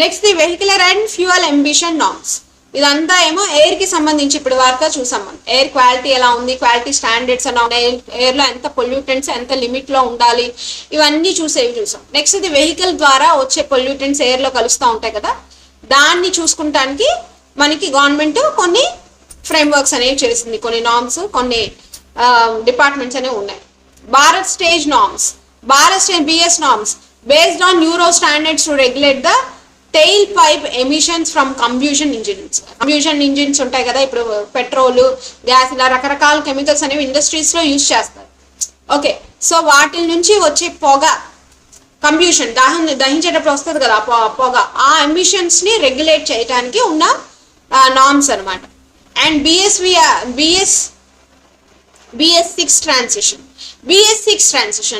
Next the vehicular and fuel emission norms. ఇదంతా ఏమో ఎయిర్ కి సంబంధించి ఇప్పుడు వరకు చూసాం మనం. ఎయిర్ క్వాలిటీ ఎలా ఉంది, క్వాలిటీ స్టాండర్డ్స్ ఎలా ఉన్నాయి, ఎయిర్ లో ఎంత పొల్యూటెంట్స్ ఎంత లిమిట్ లో ఉండాలి, ఇవన్నీ చూసాం. నెక్స్ట్ ఇది వెహికల్ ద్వారా వచ్చే పొల్యూటెంట్స్ ఎయిర్ లో కలుస్తూ ఉంటాయి కదా, దాన్ని చూసుకుంటానికి మనకి గవర్నమెంట్ కొన్ని ఫ్రేమ్వర్క్స్ అనేవి చేసింది, కొన్ని నార్మ్స్, కొన్ని డిపార్ట్మెంట్స్ అనేవి ఉన్నాయి. Bharat stage norms, BS norms based on Euro standards to regulate the tailpipe emissions from combustion engines ఉంటాయి కదా, ఇప్పుడు పెట్రోల్, గ్యాస్ ఇలా రకరకాల కెమికల్స్ అనేవి ఇండస్ట్రీస్ లో యూజ్ చేస్తారు. ఓకే, సో వాటి నుంచి వచ్చే పొగ, కంబ్యూషన్ దహించేటప్పుడు వస్తుంది కదా పొగ, ఆ ఎమిషన్స్ ని రెగ్యులేట్ చేయడానికి ఉన్న నార్మ్స్ అనమాట. And BS6 transition.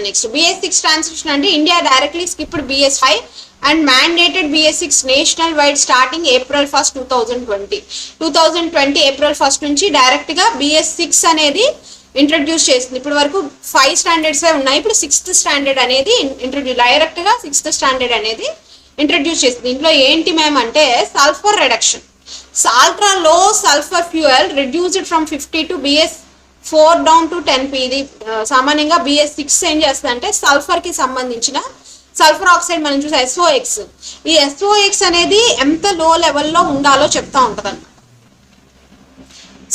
Next BS6 transition అంటే India directly skipped BS5 and mandated BS6 national wide starting April 1, 2020 April 1 నుంచి డైరెక్ట్ గా BS6 అనేది ఇంట్రడ్యూస్ చేసింది. ఇప్పటి వరకు 5 స్టాండర్డ్స్ ఉన్నాయి, ఇప్పుడు 6th స్టాండర్డ్ అనేది డైరెక్ట్ గా 6th స్టాండర్డ్ అనేది ఇంట్రడ్యూస్ చేసింది. దీంట్లో ఏంటి మ్యామ్ అంటే sulphur reduction, ultra low sulphur fuel reduced from 50 to BS4 down to 10 ఇది సామాన్యంగా BS6 ఏం చేస్తుందంటే సల్ఫర్ కి సంబంధించిన సల్ఫర్ ఆక్సైడ్ మనం చూసే SOX, ఈ SOX అనేది ఎంత లో లెవెల్లో ఉండాలో చెప్తా ఉంటుంది అన్నమాట.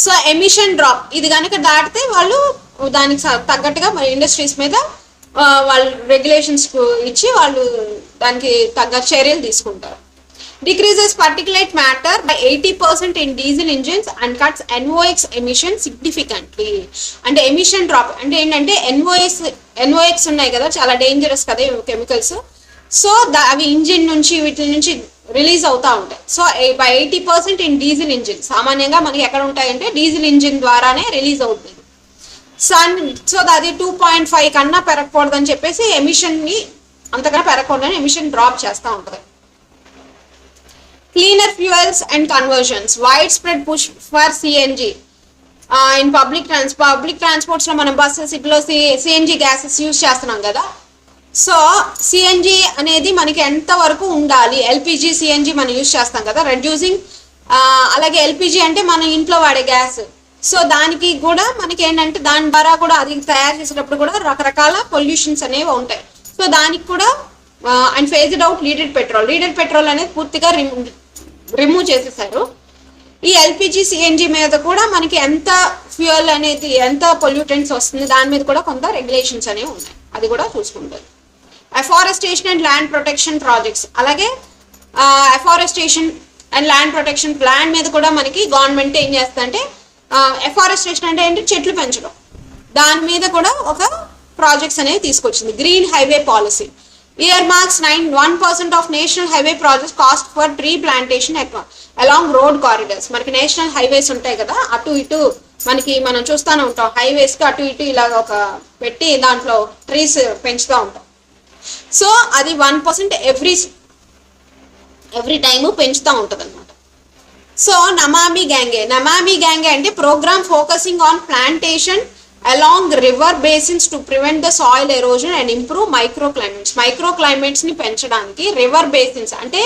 సో ఎమిషన్ డ్రాప్ ఇది కనుక దాటితే వాళ్ళు దానికి తగ్గట్టుగా మరి ఇండస్ట్రీస్ మీద వాళ్ళు రెగ్యులేషన్స్ ఇచ్చి వాళ్ళు దానికి తగ్గ చర్యలు తీసుకుంటారు. Decreases particulate matter by 80% in diesel engines and cuts NOx emission significantly. అంటే ఎమిషన్ డ్రాప్ అంటే ఏంటంటే NOx ఉన్నాయి కదా, చాలా డేంజరస్ కదా కెమికల్స్. సో అవి ఇంజిన్ నుంచి వీటి నుంచి రిలీజ్ అవుతా ఉంటాయి. So by 80% in diesel engine, సామాన్యంగా మనకి ఎక్కడ ఉంటాయంటే డీజిల్ ఇంజిన్ ద్వారానే రిలీజ్ అవుతుంది. సో అది 2.5 కన్నా పెరగకూడదని చెప్పేసి ఎమిషన్ ని అంతకన్నా పెరగకూడదని ఎమిషన్ డ్రాప్ చేస్తూ ఉంటుంది. Cleaner fuels and conversions, widespread push for CNG in public transports లో మనం బస్సెస్ ఇట్లో CNG గ్యాసెస్ యూజ్ చేస్తున్నాం కదా. సో CNG అనేది మనకి ఎంత వరకు ఉండాలి, LPG CNG మనం యూజ్ చేస్తాం కదా రెడ్యూసింగ్, అలాగే LPG అంటే మన ఇంట్లో వాడే గ్యాస్. సో దానికి కూడా మనకి ఏంటంటే దాని ద్వారా కూడా అది తయారు చేసేటప్పుడు కూడా రకరకాల పొల్యూషన్స్ అనేవి ఉంటాయి. సో దానికి కూడా అండ్ ఫేజ్డ్ అవుట్ లీడెడ్ పెట్రోల్ అనేది పూర్తిగా రిమూవ్ చేసేసారు. ఈ LPG CNG మీద కూడా మనకి ఎంత ఫ్యూయల్ అనేది ఎంత పొల్యూటెంట్స్ వస్తుంది దాని మీద కూడా కొంత రెగ్యులేషన్స్ అనేవి ఉన్నాయి, అది కూడా చూసుకుంటారు. Afforestation and land protection projects, అలాగే afforestation and land protection plan మీద కూడా మనకి గవర్నమెంట్ ఏం చేస్తుందంటే అఫారెస్టేషన్ అంటే ఏంటి, చెట్లు పెంచడం, దాని మీద కూడా ఒక ప్రాజెక్ట్స్ అనేవి తీసుకొచ్చింది. Green highway policy, Earmarks 1% of national highway projects cost for tree plantation along road corridors. మనకి నేషనల్ హైవేస్ ఉంటాయి కదా, అటు ఇటు మనం చూస్తూనే ఉంటాం, హైవేస్ కి అటు ఇటు ఇలాగ ఒక పెట్టి దాంట్లో ట్రీస్ పెంచుతూ ఉంటాం. సో అది 1% ఎవ్రీ టైము పెంచుతూ ఉంటుంది అనమాట. సో నమామి గ్యాంగే అంటే programme focusing on plantation along river basins to prevent the soil erosion and improve microclimates ని పెంచడానికి. రివర్ బేసిన్స్ అంటే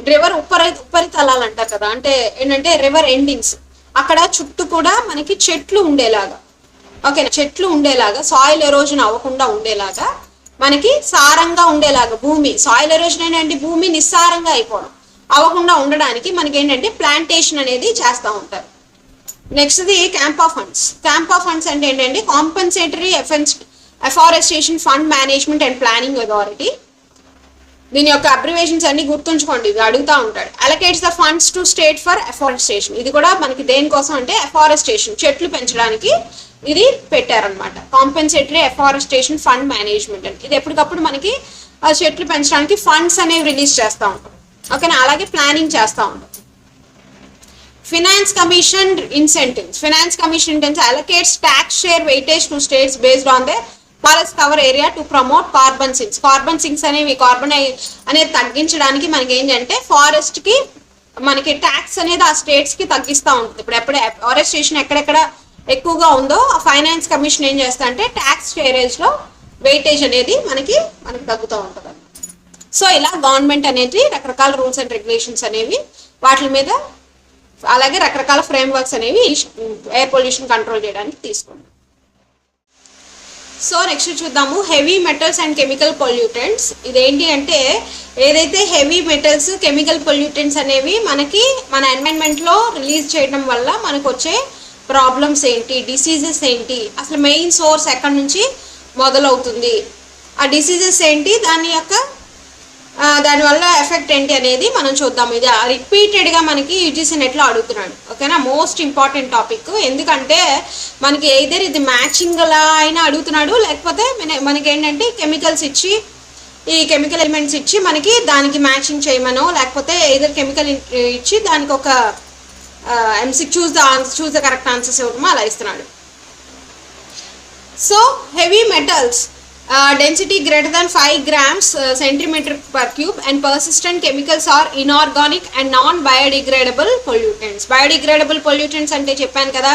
రివర్ ఉపరితలాలు అంటారు కదా, అంటే ఏంటంటే రివర్ ఎండింగ్స్, అక్కడ చుట్టూ కూడా మనకి చెట్లు ఉండేలాగా, ఓకేనా, చెట్లు ఉండేలాగా, సాయిల్ ఎరోజన్ అవ్వకుండా ఉండేలాగా, మనకి సారంగా ఉండేలాగా, భూమి సాయిల్ ఎరోజన్ ఏంటంటే భూమి నిస్సారంగా అయిపోవడం అవ్వకుండా ఉండడానికి మనకి ఏంటంటే ప్లాంటేషన్ అనేది చేస్తూ ఉంటారు. నెక్స్ట్ది క్యాంప్ ఆఫ్ ఫండ్స్ అంటే ఏంటంటే compensatory afforestation fund management and planning authority. దీని యొక్క అబ్రివేషన్స్ అన్ని గుర్తుంచుకోండి, ఇది అడుగుతూ ఉంటాడు. Allocates the funds to state for afforestation. ఇది కూడా మనకి దేనికోసం అంటే ఎఫారెస్టేషన్, చెట్లు పెంచడానికి ఇది పెట్టారనమాట. కాంపెన్సేటరీ ఎఫారెస్టేషన్ ఫండ్ మేనేజ్మెంట్ అని, ఇది ఎప్పటికప్పుడు మనకి ఆ చెట్లు పెంచడానికి ఫండ్స్ అనేవి రిలీజ్ చేస్తూ ఉంటాం, ఓకేనా. అలాగే ప్లానింగ్ చేస్తూ ఉంటాం. Finance Commission incentives allocates tax share weightage to states based on their forest cover area to promote carbon sinks అనేవి కార్బన్ అనేది తగ్గించడానికి మనకి ఏంటంటే ఫారెస్ట్ కి మనకి ట్యాక్స్ అనేది ఆ స్టేట్స్ కి తగ్గిస్తూ ఉంటుంది. ఇప్పుడు ఫారెస్టేషన్ ఎక్కడెక్కడ ఎక్కువగా ఉందో ఆ ఫైనాన్స్ కమిషన్ ఏం చేస్తా అంటే ట్యాక్స్ షేరేజ్ లో వెయిటేజ్ అనేది మనకి తగ్గుతూ ఉంటుంది. సో ఇలా గవర్నమెంట్ అనేది రకరకాల రూల్స్ అండ్ రెగ్యులేషన్స్ అనేవి వాటి మీద, అలాగే రకరకాల ఫ్రేమ్ వర్క్స్ అనేవి ఎయిర్ పొల్యూషన్ కంట్రోల్ చేయడానికి తీసుకుంటాం. సో నెక్స్ట్ చూద్దాము heavy metals and chemical pollutants. ఇదేంటి అంటే ఏదైతే హెవీ మెటల్స్ కెమికల్ పొల్యూటెంట్స్ అనేవి మనకి మన ఎన్వైరన్మెంట్లో రిలీజ్ చేయడం వల్ల మనకు వచ్చే ప్రాబ్లమ్స్ ఏంటి, డిసీజెస్ ఏంటి, అసలు మెయిన్ సోర్స్ ఎక్కడి నుంచి మొదలవుతుంది, ఆ డిసీజెస్ ఏంటి, దానివల్ల ఎఫెక్ట్ ఏంటి అనేది మనం చూద్దాం. ఇది రిపీటెడ్గా మనకి యూజీసీ నెట్లో అడుగుతున్నాడు, ఓకేనా. మోస్ట్ ఇంపార్టెంట్ టాపిక్, ఎందుకంటే మనకి ఎయిదర్ ఇది మ్యాచింగ్లా అయినా అడుగుతున్నాడు, లేకపోతే మనకి ఏంటంటే కెమికల్స్ ఇచ్చి, ఈ కెమికల్ ఎలిమెంట్స్ ఇచ్చి మనకి దానికి మ్యాచింగ్ చేయమనో, లేకపోతే ఎయిదర్ కెమికల్ ఇచ్చి దానికి ఒక చూస్ ద కరెక్ట్ ఆన్సర్స్ ఇవ్వడమో అలా ఇస్తున్నాడు. So heavy metals density greater than 5 grams centimeter per cube and persistent chemicals are inorganic and non-biodegradable pollutants. Biodegradable pollutants అంటే చెప్పాను కదా,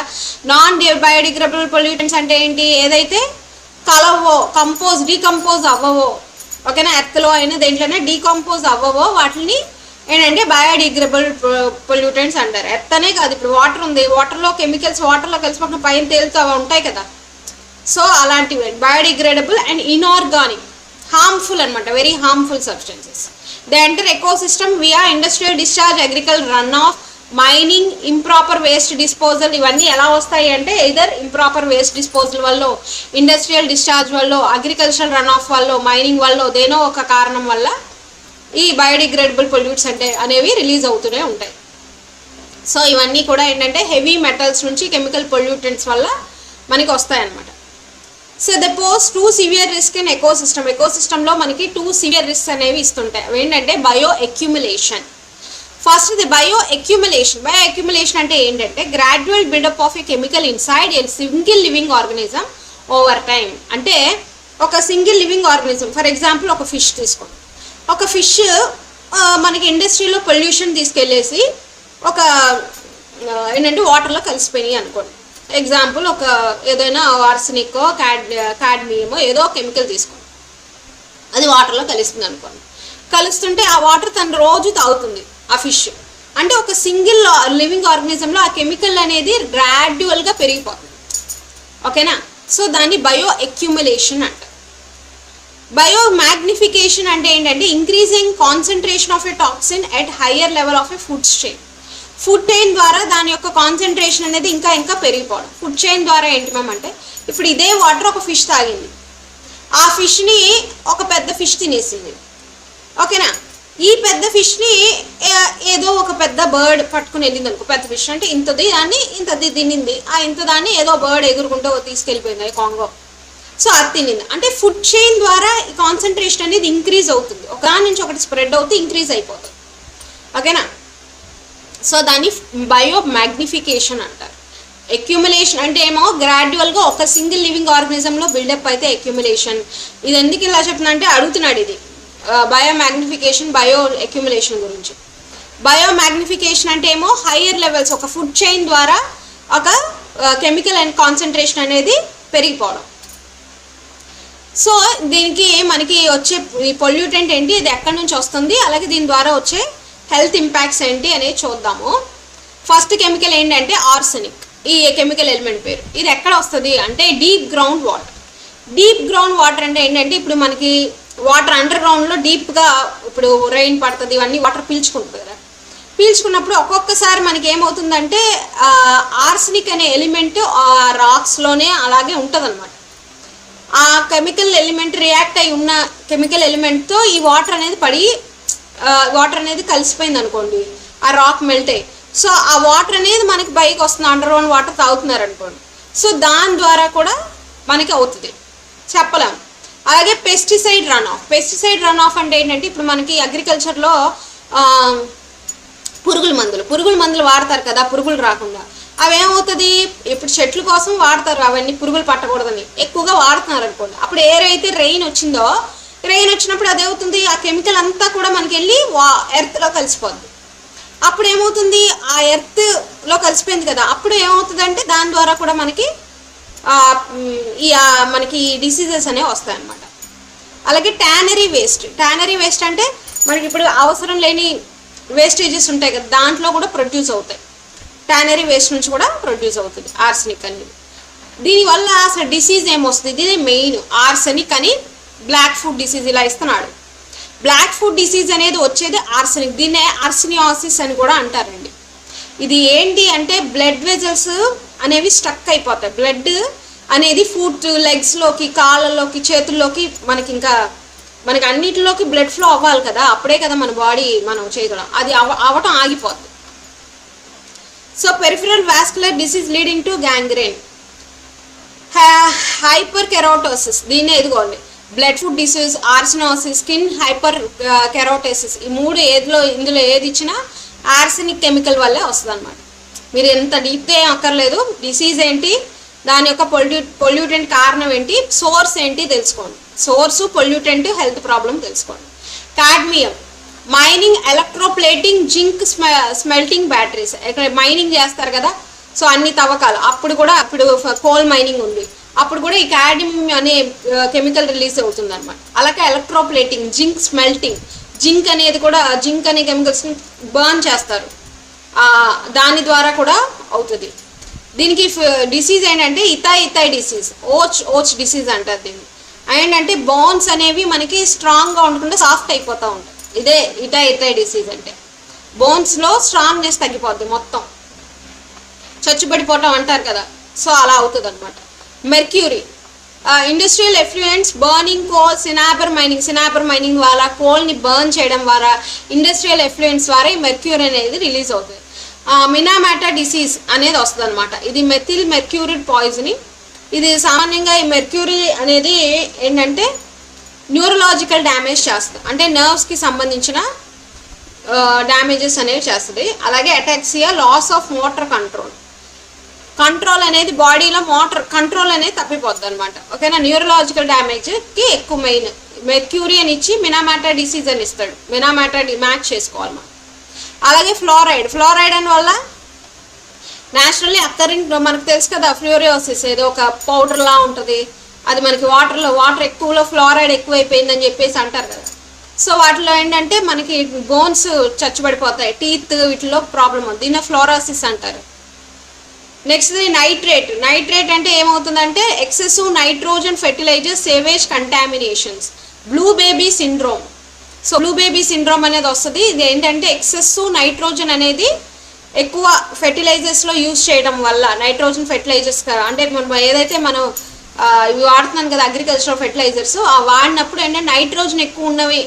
non-biodegradable pollutants అంటే ఏంటి, ఏదైతే కలవో, డీకంపోజ్ అవ్వవో, ఓకేనా, ఎర్త్లో అయినా దేంట్లోనే డీకంపోజ్ అవ్వవో వాటిని ఏంటంటే బయోడిగ్రేడబుల్ పొల్యూటెంట్స్ అంటారు. ఎర్త్ అనే కాదు, ఇప్పుడు వాటర్ ఉంది, వాటర్లో కెమికల్స్ వాటర్లో కలిసిపోయిన పైన తేలుతూ ఉంటాయి కదా, సో అలాంటివి బయోడిగ్రేడబుల్ అండ్ ఇన్ఆర్గానిక్, హార్మ్ఫుల్ అనమాట, very harmful substances. They enter ecosystem via industrial discharge, agriculture run of, mining, improper waste disposal. ఇవన్నీ ఎలా వస్తాయి అంటే ఎయిదర్ ఇంప్రాపర్ వేస్ట్ డిస్పోజల్ వల్ల, ఇండస్ట్రియల్ డిశ్చార్జ్ వల్ల, అగ్రికల్చరల్ రన్ ఆఫ్ వల్ల, మైనింగ్ వల్ల, దేనో ఒక కారణం వల్ల ఈ బయోడిగ్రేడబుల్ పొల్యూట్స్ అనేవి రిలీజ్ అవుతూనే ఉంటాయి. సో ఇవన్నీ కూడా ఏంటంటే హెవీ మెటల్స్ నుంచి కెమికల్ పొల్యూటెంట్స్ వల్ల మనకి వస్తాయన్నమాట. So they pose 2 severe risk in ఎకోసిస్టంలో మనకి 2 సివియర్ రిస్క్ అనేవి ఇస్తుంటాయి. అవి ఏంటంటే bioaccumulation. First the bioaccumulation అంటే ఏంటంటే gradual buildup of a chemical inside a single living organism over time. అంటే ఒక single living organism, for example ఒక ఫిష్ తీసుకోండి. ఒక ఫిష్ మనకి ఇండస్ట్రీలో పొల్యూషన్ తీసుకెళ్ళేసి ఒక ఏంటంటే వాటర్లో కలిసిపోయినాయి అనుకోండి. ఎగ్జాంపుల్ ఒక ఏదైనా ఆర్సెనికో కాడ్మియమో ఏదో కెమికల్ తీసుకోండి, అది వాటర్లో కలుస్తుంది అనుకోండి. కలుస్తుంటే ఆ వాటర్ తను రోజు తాగుతుంది ఆ ఫిష్. అంటే ఒక సింగిల్ లివింగ్ ఆర్గనిజంలో ఆ కెమికల్ అనేది గ్రాడ్యువల్గా పెరిగిపోతుంది, ఓకేనా. సో దాన్ని బయో అక్యుములేషన్ అంట. బయో మ్యాగ్నిఫికేషన్ అంటే ఏంటంటే increasing concentration of a toxin at higher level of a food chain ద్వారా దాని యొక్క కాన్సన్ట్రేషన్ అనేది ఇంకా పెరిగిపోవడం. ఫుడ్ చైన్ ద్వారా ఏంటి మ్యామ్ అంటే, ఇప్పుడు ఇదే వాటర్ ఒక ఫిష్ తాగింది, ఆ ఫిష్ని ఒక పెద్ద ఫిష్ తినేసింది, ఓకేనా. ఈ పెద్ద ఫిష్ని ఏదో ఒక పెద్ద బర్డ్ పట్టుకుని వెళ్ళింది అనుకో. పెద్ద ఫిష్ అంటే ఇంతది, దాన్ని ఇంతది తినింది, ఆ ఇంత దాన్ని ఏదో బర్డ్ ఎగురుకుంటూ తీసుకెళ్ళిపోయింది, అది కాంగో. సో అది తినింది అంటే ఫుడ్ చైన్ ద్వారా ఈ కాన్సన్ట్రేషన్ అనేది ఇంక్రీజ్ అవుతుంది, ఒక దాని నుంచి ఒకటి స్ప్రెడ్ అవుతూ ఇంక్రీజ్ అయిపోతుంది. ఓకేనా. సో దాన్ని బయో మ్యాగ్నిఫికేషన్ అంటారు. అక్యుములేషన్ అంటే ఏమో గ్రాడ్యువల్గా ఒక సింగిల్ లివింగ్ ఆర్గనిజంలో బిల్డప్ అయితే అక్యుములేషన్. ఇది ఎందుకు ఇలా చెప్తున్నా అంటే అడుగుతున్నాడు ఇది బయో మ్యాగ్నిఫికేషన్ బయో అక్యుములేషన్ గురించి. బయో మ్యాగ్నిఫికేషన్ అంటే ఏమో హయ్యర్ లెవెల్స్ ఒక ఫుడ్ చైన్ ద్వారా ఒక కెమికల్ అండ్ కాన్సన్ట్రేషన్ అనేది పెరిగిపోవడం. సో దీనికి మనకి వచ్చే ఈ పొల్యూటెంట్ ఏంటి, ఇది ఎక్కడి నుంచి వస్తుంది, అలాగే దీని ద్వారా వచ్చే హెల్త్ ఇంపాక్ట్స్ ఏంటి అనేది చూద్దాము. ఫస్ట్ కెమికల్ ఏంటంటే ఆర్సెనిక్. ఈ కెమికల్ ఎలిమెంట్ పేరు. ఇది ఎక్కడ వస్తుంది అంటే deep ground water. Deep ground water అంటే ఏంటంటే ఇప్పుడు మనకి వాటర్ అండర్ గ్రౌండ్లో డీప్గా ఇప్పుడు రెయిన్ పడుతుంది, ఇవన్నీ వాటర్ పీల్చుకుంటుంది కదా. పీల్చుకున్నప్పుడు ఒక్కొక్కసారి మనకి ఏమవుతుందంటే ఆర్సెనిక్ అనే ఎలిమెంట్ ఆ రాక్స్లోనే అలాగే ఉంటుంది అనమాట. ఆ కెమికల్ ఎలిమెంట్ రియాక్ట్ అయి ఉన్న కెమికల్ ఎలిమెంట్తో ఈ వాటర్ అనేది పడి వాటర్ అనేది కలిసిపోయింది అనుకోండి, ఆ రాక్ మెల్ట్ అయ్యి. సో ఆ వాటర్ అనేది మనకి పైకి వస్తుంది, అండర్ గ్రౌండ్ వాటర్ తాగుతున్నారు అనుకోండి. సో దాని ద్వారా కూడా మనకి అవుతుంది, చెప్పలేం. అలాగే pesticide run of. Pesticide run of అంటే ఏంటంటే ఇప్పుడు మనకి అగ్రికల్చర్లో పురుగుల మందులు వాడతారు కదా పురుగులు రాకుండా. అవి ఏమవుతుంది ఇప్పుడు చెట్ల కోసం వాడతారు, అవన్నీ పురుగులు పట్టకూడదని ఎక్కువగా వాడుతున్నారు అనుకోండి. అప్పుడు ఏదైతే రెయిన్ వచ్చిందో, రెయిన్ వచ్చినప్పుడు అదేమవుతుంది ఆ కెమికల్ అంతా కూడా మనకి వెళ్ళి ఎర్త్లో కలిసిపోద్ది. అప్పుడు ఏమవుతుంది ఆ ఎర్త్లో కలిసిపోయింది కదా, అప్పుడు ఏమవుతుంది అంటే దాని ద్వారా కూడా మనకి మనకి డిసీజెస్ అనేవి వస్తాయి అన్నమాట. అలాగే ట్యానరీ వేస్ట్ అంటే మనకి ఇప్పుడు అవసరం లేని వేస్టేజెస్ ఉంటాయి కదా, దాంట్లో కూడా ప్రొడ్యూస్ అవుతాయి. ట్యానరీ వేస్ట్ నుంచి కూడా ప్రొడ్యూస్ అవుతుంది ఆర్సెనిక్ అనేది. దీనివల్ల అసలు డిసీజ్ ఏమొస్తుంది, ఇది మెయిన్ ఆర్సెనిక్ అని బ్లాక్ ఫుడ్ డిసీజ్ ఇలా ఇస్తున్నాడు. బ్లాక్ ఫుడ్ డిసీజ్ అనేది వచ్చేది ఆర్సెనిక్, దీన్నే ఆర్సినియాసిస్ అని కూడా అంటారండి. ఇది ఏంటి అంటే బ్లడ్ వెజల్స్ అనేవి స్టక్ అయిపోతాయి. బ్లడ్ అనేది ఫుట్ లెగ్స్లోకి, కాళ్ళలోకి, చేతుల్లోకి మనకి అన్నిటిలోకి బ్లడ్ ఫ్లో అవ్వాలి కదా, అప్పుడే కదా మన బాడీ మనం చేయగలం. అది అవ్వటం ఆగిపోద్ది. So peripheral vascular disease leading to gangrene. Hyperkeratosis, దీన్నే ఎదుగోండి black foot disease, arsenicosis, skin hyperkeratosis. ఈ మూడు ఇందులో ఏది ఇచ్చినా ఆర్సెనిక్ కెమికల్ వల్లే వస్తుంది అనమాట. మీరు ఎంత డీప్గా ఏం అక్కర్లేదు, డిసీజ్ ఏంటి, దాని యొక్క పొల్యూటెంట్ కారణం ఏంటి, సోర్స్ ఏంటి తెలుసుకోండి. సోర్సు, పొల్యూటెంట్, హెల్త్ ప్రాబ్లం తెలుసుకోండి. Cadmium, mining, electroplating, zinc smelting batteries. ఇక్కడ మైనింగ్ చేస్తారు కదా, సో అన్ని తవ్వకాలు అప్పుడు కోల్ మైనింగ్ ఉంది, అప్పుడు కూడా ఈ కాడ్మియం అనే కెమికల్ రిలీజ్ అవుతుంది అనమాట. అలాగే ఎలక్ట్రోప్లేటింగ్, జింక్ స్మెల్టింగ్, జింక్ అనే కెమికల్స్ని బర్న్ చేస్తారు, దాని ద్వారా కూడా అవుతుంది. దీనికి డిసీజ్ ఏంటంటే ఇథాయ్ డిసీజ్, ఓచ్ డిసీజ్ అంటారు దీన్ని. ఏంటంటే బోన్స్ అనేవి మనకి స్ట్రాంగ్గా ఉండకుండా సాఫ్ట్ అయిపోతూ ఉంటాయి. ఇదే ఇథాయ్ డిసీజ్ అంటే బోన్స్లో స్ట్రాంగ్నెస్ తగ్గిపోద్ది, మొత్తం చచ్చుబడిపోవటం అంటారు కదా, సో అలా అవుతుంది అనమాట. Mercury, industrial effluents, burning coal, cinnabar mining ద్వారా కోల్ని బర్న్ చేయడం ద్వారా ఇండస్ట్రియల్ ఎఫ్లూయెంట్స్ ద్వారా ఈ మెర్క్యూరీ అనేది రిలీజ్ అవుతుంది. మినామాటా డిసీజ్ అనేది వస్తుంది అనమాట. ఇది మెథిల్ మెర్క్యూరిడ్ పాయిజనింగ్. ఇది సామాన్యంగా ఈ మెర్క్యూరీ అనేది ఏంటంటే న్యూరలాజికల్ డ్యామేజ్ చేస్తుంది, అంటే నర్వ్స్కి సంబంధించిన డ్యామేజెస్ అనేవి చేస్తుంది. అలాగే ataxia, loss of motor control అనేది బాడీలో మోటార్ కంట్రోల్ అనేది తప్పిపోద్ది అనమాట. ఓకేనా. న్యూరలాజికల్ డ్యామేజ్కి ఎక్కువ మెయిన్ మెర్క్యూరీ అని ఇచ్చి మినామాటా డిసీజ్ అని ఇస్తాడు. మినామాటా మ్యాచ్ చేసుకోవాలి మనం. అలాగే ఫ్లోరైడ్ అని వల్ల న్యాచురల్లీ అక్కరింగ్ మనకు తెలుసు కదా, ఫ్లూరియోసిస్ ఏదో ఒక పౌడర్లా ఉంటుంది, అది మనకి వాటర్ ఎక్కువలో ఫ్లోరైడ్ ఎక్కువైపోయిందని చెప్పేసి అంటారు కదా. సో వాటిలో ఏంటంటే మనకి బోన్స్ చచ్చుబడిపోతాయి, టీత్ వీటిలో ప్రాబ్లం ఉంది, దీన్ని ఫ్లోరోసిస్ అంటారు. నెక్స్ట్ నైట్రేట్ అంటే ఏమవుతుందంటే excessive nitrogen fertilizer sewage contaminations, blue baby syndrome. So blue baby syndrome అనేది వస్తుంది. ఇది ఏంటంటే ఎక్సెసివ్ నైట్రోజన్ అనేది ఎక్కువ ఫెర్టిలైజర్స్లో యూజ్ చేయడం వల్ల, నైట్రోజన్ ఫెర్టిలైజర్స్ అంటే ఏదైతే మనం ఇవి వాడుతున్నాం కదా అగ్రికల్చరల్ ఫెర్టిలైజర్స్, వాడినప్పుడు ఏంటంటే నైట్రోజన్ ఎక్కువ ఉన్నవి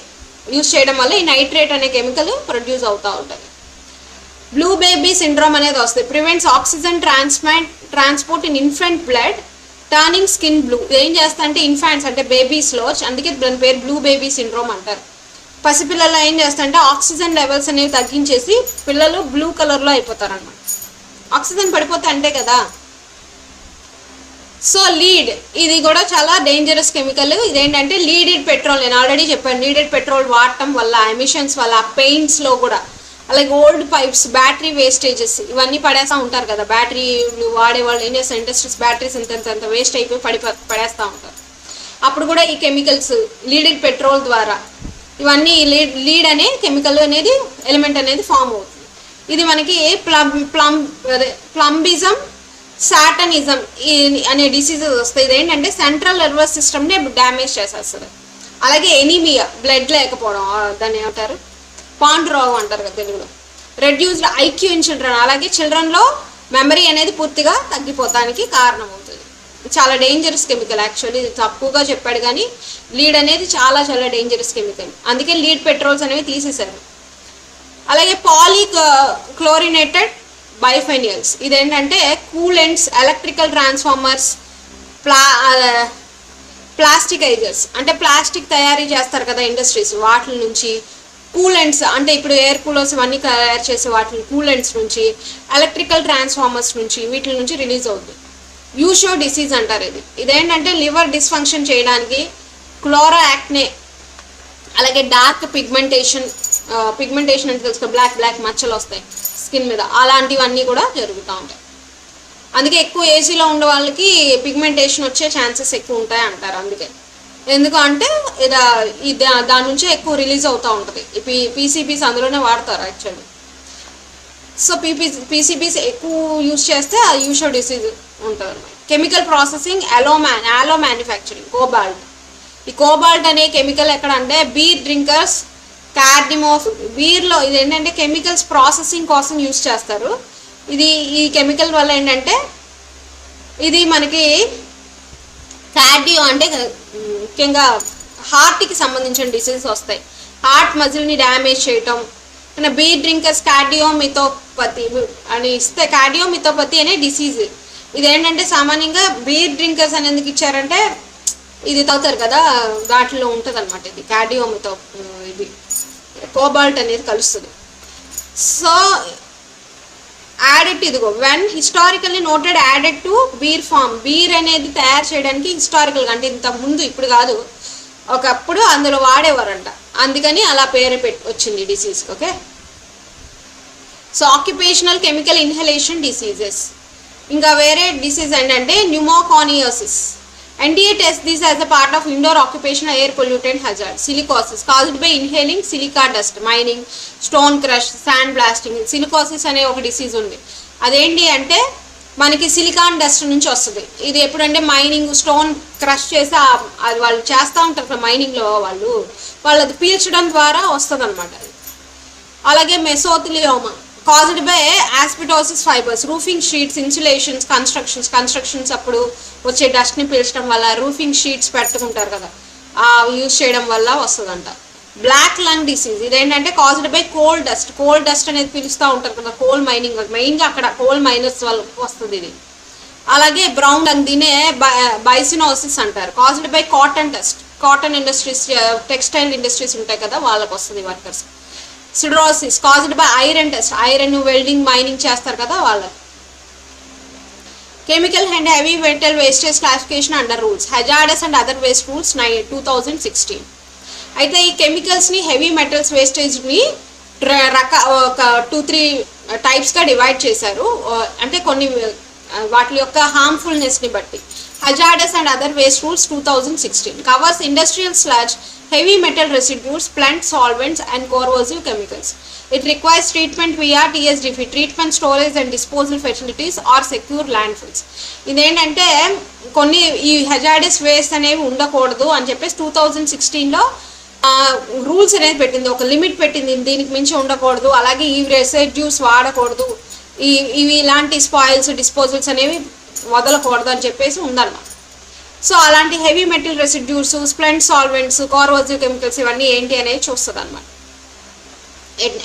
యూజ్ చేయడం వల్ల ఈ నైట్రేట్ అనే కెమికల్ ప్రొడ్యూస్ అవుతూ ఉంటుంది. బ్లూ బేబీ సిండ్రోమ్ అనేది వస్తుంది. Prevents oxygen transport in infant blood turning skin blue. ఏం చేస్తా అంటే ఇన్ఫాంట్స్ అంటే బేబీస్లో, అందుకే దాని పేరు బ్లూ బేబీ సిండ్రోమ్ అంటారు. పసిపిల్లల్లో ఏం చేస్తా అంటే ఆక్సిజన్ లెవెల్స్ అనేవి తగ్గించేసి పిల్లలు బ్లూ కలర్లో అయిపోతారు అన్నమాట. ఆక్సిజన్ పడిపోతే అంటే కదా. సో లీడ్ ఇది కూడా చాలా డేంజరస్ కెమికల్. ఇదేంటంటే లీడెడ్ పెట్రోల్, నేను ఆల్రెడీ చెప్పాను. లీడెడ్ పెట్రోల్ వాడటం వల్ల, ఎమిషన్స్ వల్ల, పెయింట్స్లో కూడా, అలాగే ఓల్డ్ పైప్స్, బ్యాటరీ వేస్టేజెస్ ఇవన్నీ పడేస్తూ ఉంటారు కదా. బ్యాటరీలు వాడేవాళ్ళు ఏం చేస్తారు, ఇండస్ట్రీస్ బ్యాటరీస్ ఇంత వేస్ట్ అయిపోయి పడేస్తూ ఉంటారు. అప్పుడు కూడా ఈ కెమికల్స్ లీడెడ్ పెట్రోల్ ద్వారా ఇవన్నీ లీడ్ అనే కెమికల్ అనేది ఎలిమెంట్ అనేది ఫామ్ అవుతుంది. ఇది మనకి ప్లంబిజం, సాటనిజం అనే డిసీజెస్ వస్తాయి. ఇది ఏంటంటే సెంట్రల్ నర్వస్ సిస్టమ్ని డ్యామేజ్ చేసేస్తుంది. అలాగే ఎనీమియా, బ్లడ్ లేకపోవడం, దాన్ని ఏమంటారు, పాండు రోగం అంటారు కదా తెలుగులో. రెడ్యూస్డ్ ఐక్యూ ఇన్ చిల్డ్రన్, అలాగే చిల్డ్రన్లో మెమరీ అనేది పూర్తిగా తగ్గిపోతానికి కారణం అవుతుంది. చాలా డేంజరస్ కెమికల్. యాక్చువల్లీ తక్కువగా చెప్పాడు కానీ లీడ్ అనేది చాలా చాలా డేంజరస్ కెమికల్. అందుకే లీడ్ పెట్రోల్స్ అనేవి తీసేశారు. అలాగే క్లోరినేటెడ్ బైఫెనియల్స్, ఇదేంటంటే కూలెంట్స్, ఎలక్ట్రికల్ ట్రాన్స్ఫార్మర్స్, ప్లాస్టికైజర్స్ అంటే ప్లాస్టిక్ తయారీ చేస్తారు కదా ఇండస్ట్రీస్, వాటి నుంచి, కూలెంట్స్ అంటే ఇప్పుడు ఎయిర్ కూలర్స్ ఇవన్నీ తయారు చేసే వాటి కూలెంట్స్ నుంచి, ఎలక్ట్రికల్ ట్రాన్స్ఫార్మర్స్ నుంచి, వీటి నుంచి రిలీజ్ అవుతుంది. యూషో డిసీజ్ అంటారు. ఇదేంటంటే లివర్ డిస్ఫంక్షన్ చేయడానికి, క్లోరా యాక్నే, అలాగే డార్క్ పిగ్మెంటేషన్ అంటే తెలుసు, బ్లాక్ మచ్చలు వస్తాయి స్కిన్ మీద, అలాంటివన్నీ కూడా జరుగుతూ ఉంటాయి. అందుకే ఎక్కువ ఏసీలో ఉండే వాళ్ళకి పిగ్మెంటేషన్ వచ్చే ఛాన్సెస్ ఎక్కువ ఉంటాయి అంటారు. అందుకే ఎందుకు అంటే దాని నుంచే ఎక్కువ రిలీజ్ అవుతూ ఉంటుంది. పీసీబీస్ అందులోనే వాడతారు యాక్చువల్లీ. సో పీసీబీస్ ఎక్కువ యూజ్ చేస్తే ఆ యూషో డిసీజ్ ఉంటుంది అన్నమాట. Chemical processing, alloy manufacturing, cobalt. ఈ కోబాల్ట్ అనే కెమికల్ ఎక్కడ అంటే బీర్ డ్రింకర్స్, కార్డిమోఫ్, బీర్లో ఇది ఏంటంటే కెమికల్స్ ప్రాసెసింగ్ కోసం యూజ్ చేస్తారు. ఈ కెమికల్ వల్ల ఏంటంటే ఇది మనకి కార్డియో అంటే ముఖ్యంగా హార్ట్కి సంబంధించిన డిసీజెస్ వస్తాయి. హార్ట్ మజిల్ని డ్యామేజ్ చేయటం. బీర్ డ్రింకర్స్ కార్డియోమిథోపతి అని ఇస్తే, కార్డియోమిథోపతి అనే డిసీజ్. ఇదేంటంటే సామాన్యంగా బీర్ డ్రింకర్స్ అని ఎందుకు ఇచ్చారంటే ఇది తాగుతారు కదా, దాంట్లో ఉంటుంది అనమాట. ఇది ఇది కోబాల్ట్ అనేది కలుస్తుంది. సో యాడెడ్ ఇదిగో when historically noted added to beer foam, beer అనేది తయారు చేయడానికి హిస్టారికల్గా అంటే ఇంత ముందు, ఇప్పుడు కాదు, ఒకప్పుడు అందులో వాడేవారంట. అందుకని అలా పేరు వచ్చింది డిసీజ్కి. Okay. So occupational chemical inhalation diseases. ఇంకా వేరే డిసీజ్ ఏంటంటే న్యూమోకానియోసిస్. NDA tests this as a part of indoor occupational air pollutant hazard. Silicosis caused by inhaling silica dust, mining, stone crush, sand blasting. Silicosis అనే ఒక disease ఉంది. అదేంటి అంటే మనకి silicon dust నుంచి వస్తుంది. ఇది ఎప్పుడంటే మైనింగ్, స్టోన్ క్రష్ చేసి అది వాళ్ళు చేస్తూ ఉంటారు కదా మైనింగ్లో, వాళ్ళు అది పీల్చడం ద్వారా వస్తుంది అనమాట. అలాగే మెసోథిలియోమా caused by asbestosis fibers, roofing sheets, insulations, constructions అప్పుడు వచ్చే డస్ట్ని పీల్చడం వల్ల, రూఫింగ్ షీట్స్ పెట్టుకుంటారు కదా, యూజ్ చేయడం వల్ల వస్తుందంట. Black lung disease. ఇదేంటంటే caused by కోల్ డస్ట్ అనేది పీలుస్తూ ఉంటారు కదా, కోల్ మైనింగ్, మెయిన్గా అక్కడ కోల్ మైనర్స్ వల్ల వస్తుంది ఇది. అలాగే బ్రౌన్ లంగ్, దీనే బైసినోసిస్ అంటారు. caused by cotton industries, textile industries ఉంటాయి కదా, వాళ్ళకి వస్తుంది workers. Siderosis caused by iron welding, mining చేస్తారు కదా వాళ్ళకి. Chemical and heavy metal wastage classification under rules, hazardous and other waste rules 2016. అయితే ఈ కెమికల్స్ని, హెవీ మెటల్స్ వేస్టేజ్ని ఒక 2-3 టైప్స్గా డివైడ్ చేశారు. అంటే కొన్ని వాటి యొక్క హార్మ్ఫుల్నెస్ని బట్టి. Hazardous and other waste rules 2016 covers industrial sludge, heavy metal residues, plant solvents and corrosive chemicals. It requires treatment via TSDF, treatment storage and disposal facilities or secure landfills. ఇదేంటంటే కొన్ని ఈ హజార్డస్ వేస్ట్ అనేవి ఉండకూడదు అని చెప్పేసి 2016లో rules అనేది పెట్టింది, ఒక లిమిట్ పెట్టింది, దీనికి మించి ఉండకూడదు. అలాగే ఈ రెసిడ్యూస్ వాడకూడదు, ఇవి ఇలాంటి స్పాయిల్స్, డిస్పోజల్స్ అనేవి వదలకూడదు అని చెప్పేసి ఉందన్నమాట. సో అలాంటి heavy metal residues, spent solvents, corrosive chemicals ఇవన్నీ ఏంటి అనేది చూస్తుంది అనమాట.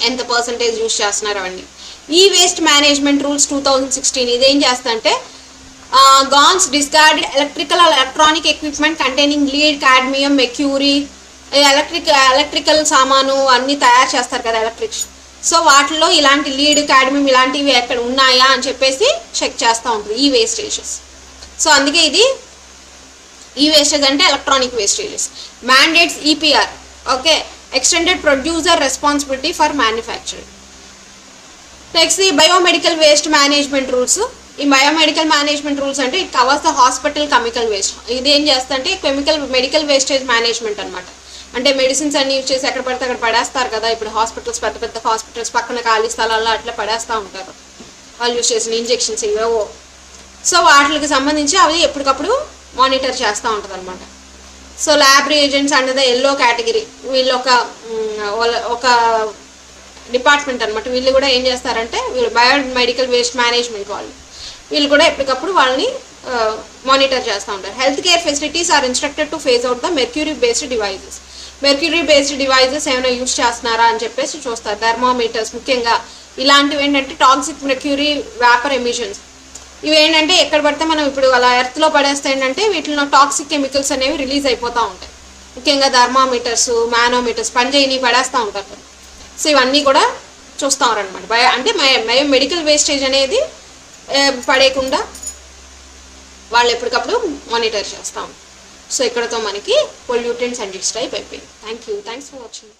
ఎంత పర్సంటేజ్ యూజ్ చేస్తున్నారు అవన్నీ. ఈ వేస్ట్ మేనేజ్మెంట్ రూల్స్ 2016 ఇదేం చేస్తా అంటే గాన్స్ discarded electrical electronic equipment containing lead cadmium mercury electrical సామాను అన్నీ తయారు చేస్తారు కదా ఎలక్ట్రిక్. సో వాటిలో ఇలాంటి లీడ్ కాడ్మియం ఇలాంటివి ఎక్కడ ఉన్నాయా అని చెప్పేసి చెక్ చేస్తూ ఉంటుంది ఈ వేస్టేజెస్. సో అందుకే ఇది ఈ వేస్టేజ్ అంటే electronic wastages. Mandates EPR, okay, extended producer responsibility for manufacturing. Next ఈ బయోమెడికల్ వేస్ట్ మేనేజ్మెంట్ రూల్స్. ఈ బయోమెడికల్ మేనేజ్మెంట్ రూల్స్ అంటే it covers the hospital chemical waste. ఇది ఏం చేస్తుంటే మెడికల్ వేస్టేజ్ మేనేజ్మెంట్ అనమాట. అంటే మెడిసిన్స్ అన్ని యూజ్ చేసి ఎక్కడ పడితే అక్కడ పడేస్తారు కదా. ఇప్పుడు హాస్పిటల్స్ పెద్ద పెద్ద హాస్పిటల్స్ పక్కన ఖాళీ స్థలాల్లో అట్లా పడేస్తూ ఉంటారు వాళ్ళు యూజ్ చేసిన ఇంజెక్షన్స్ ఇవేవో. సో వాటికి సంబంధించి అవి ఎప్పటికప్పుడు మానిటర్ చేస్తూ ఉంటుంది అనమాట. So lab reagents under the yellow category, వీళ్ళు ఒక డిపార్ట్మెంట్ అనమాట. వీళ్ళు కూడా ఏం చేస్తారంటే వీళ్ళు బయోమెడికల్ వేస్ట్ మేనేజ్మెంట్ వాళ్ళు, వీళ్ళు కూడా ఎప్పటికప్పుడు వాళ్ళని మానిటర్ చేస్తూ ఉంటారు. Health care facilities are instructed to phase out the mercury based devices. Mercury based devices ఏమైనా యూజ్ చేస్తున్నారా అని చెప్పేసి చూస్తారు. థర్మోమీటర్స్ ముఖ్యంగా ఇలాంటివి ఏంటంటే టాక్సిక్ మెర్క్యూరీ వేపర్ ఎమిషన్స్, ఇవి ఏంటంటే ఎక్కడ పడితే మనం ఇప్పుడు అలా ఎర్త్లో పడేస్తే ఏంటంటే వీటిలో టాక్సిక్ కెమికల్స్ అనేవి రిలీజ్ అయిపోతూ ఉంటాయి. ముఖ్యంగా థర్మామీటర్స్ మానోమీటర్స్ పనిచేయని పడేస్తూ ఉంటారు. సో ఇవన్నీ కూడా చూస్తారనమాట. అంటే మెడికల్ వేస్టేజ్ అనేది పడేయకుండా వాళ్ళు ఎప్పటికప్పుడు మానిటర్ చేస్తాం. సో ఇక్కడతో మనకి పొల్యూటెంట్స్ అండ్ ఇట్స్ టైప్ అయిపోయింది. Thanks for watching.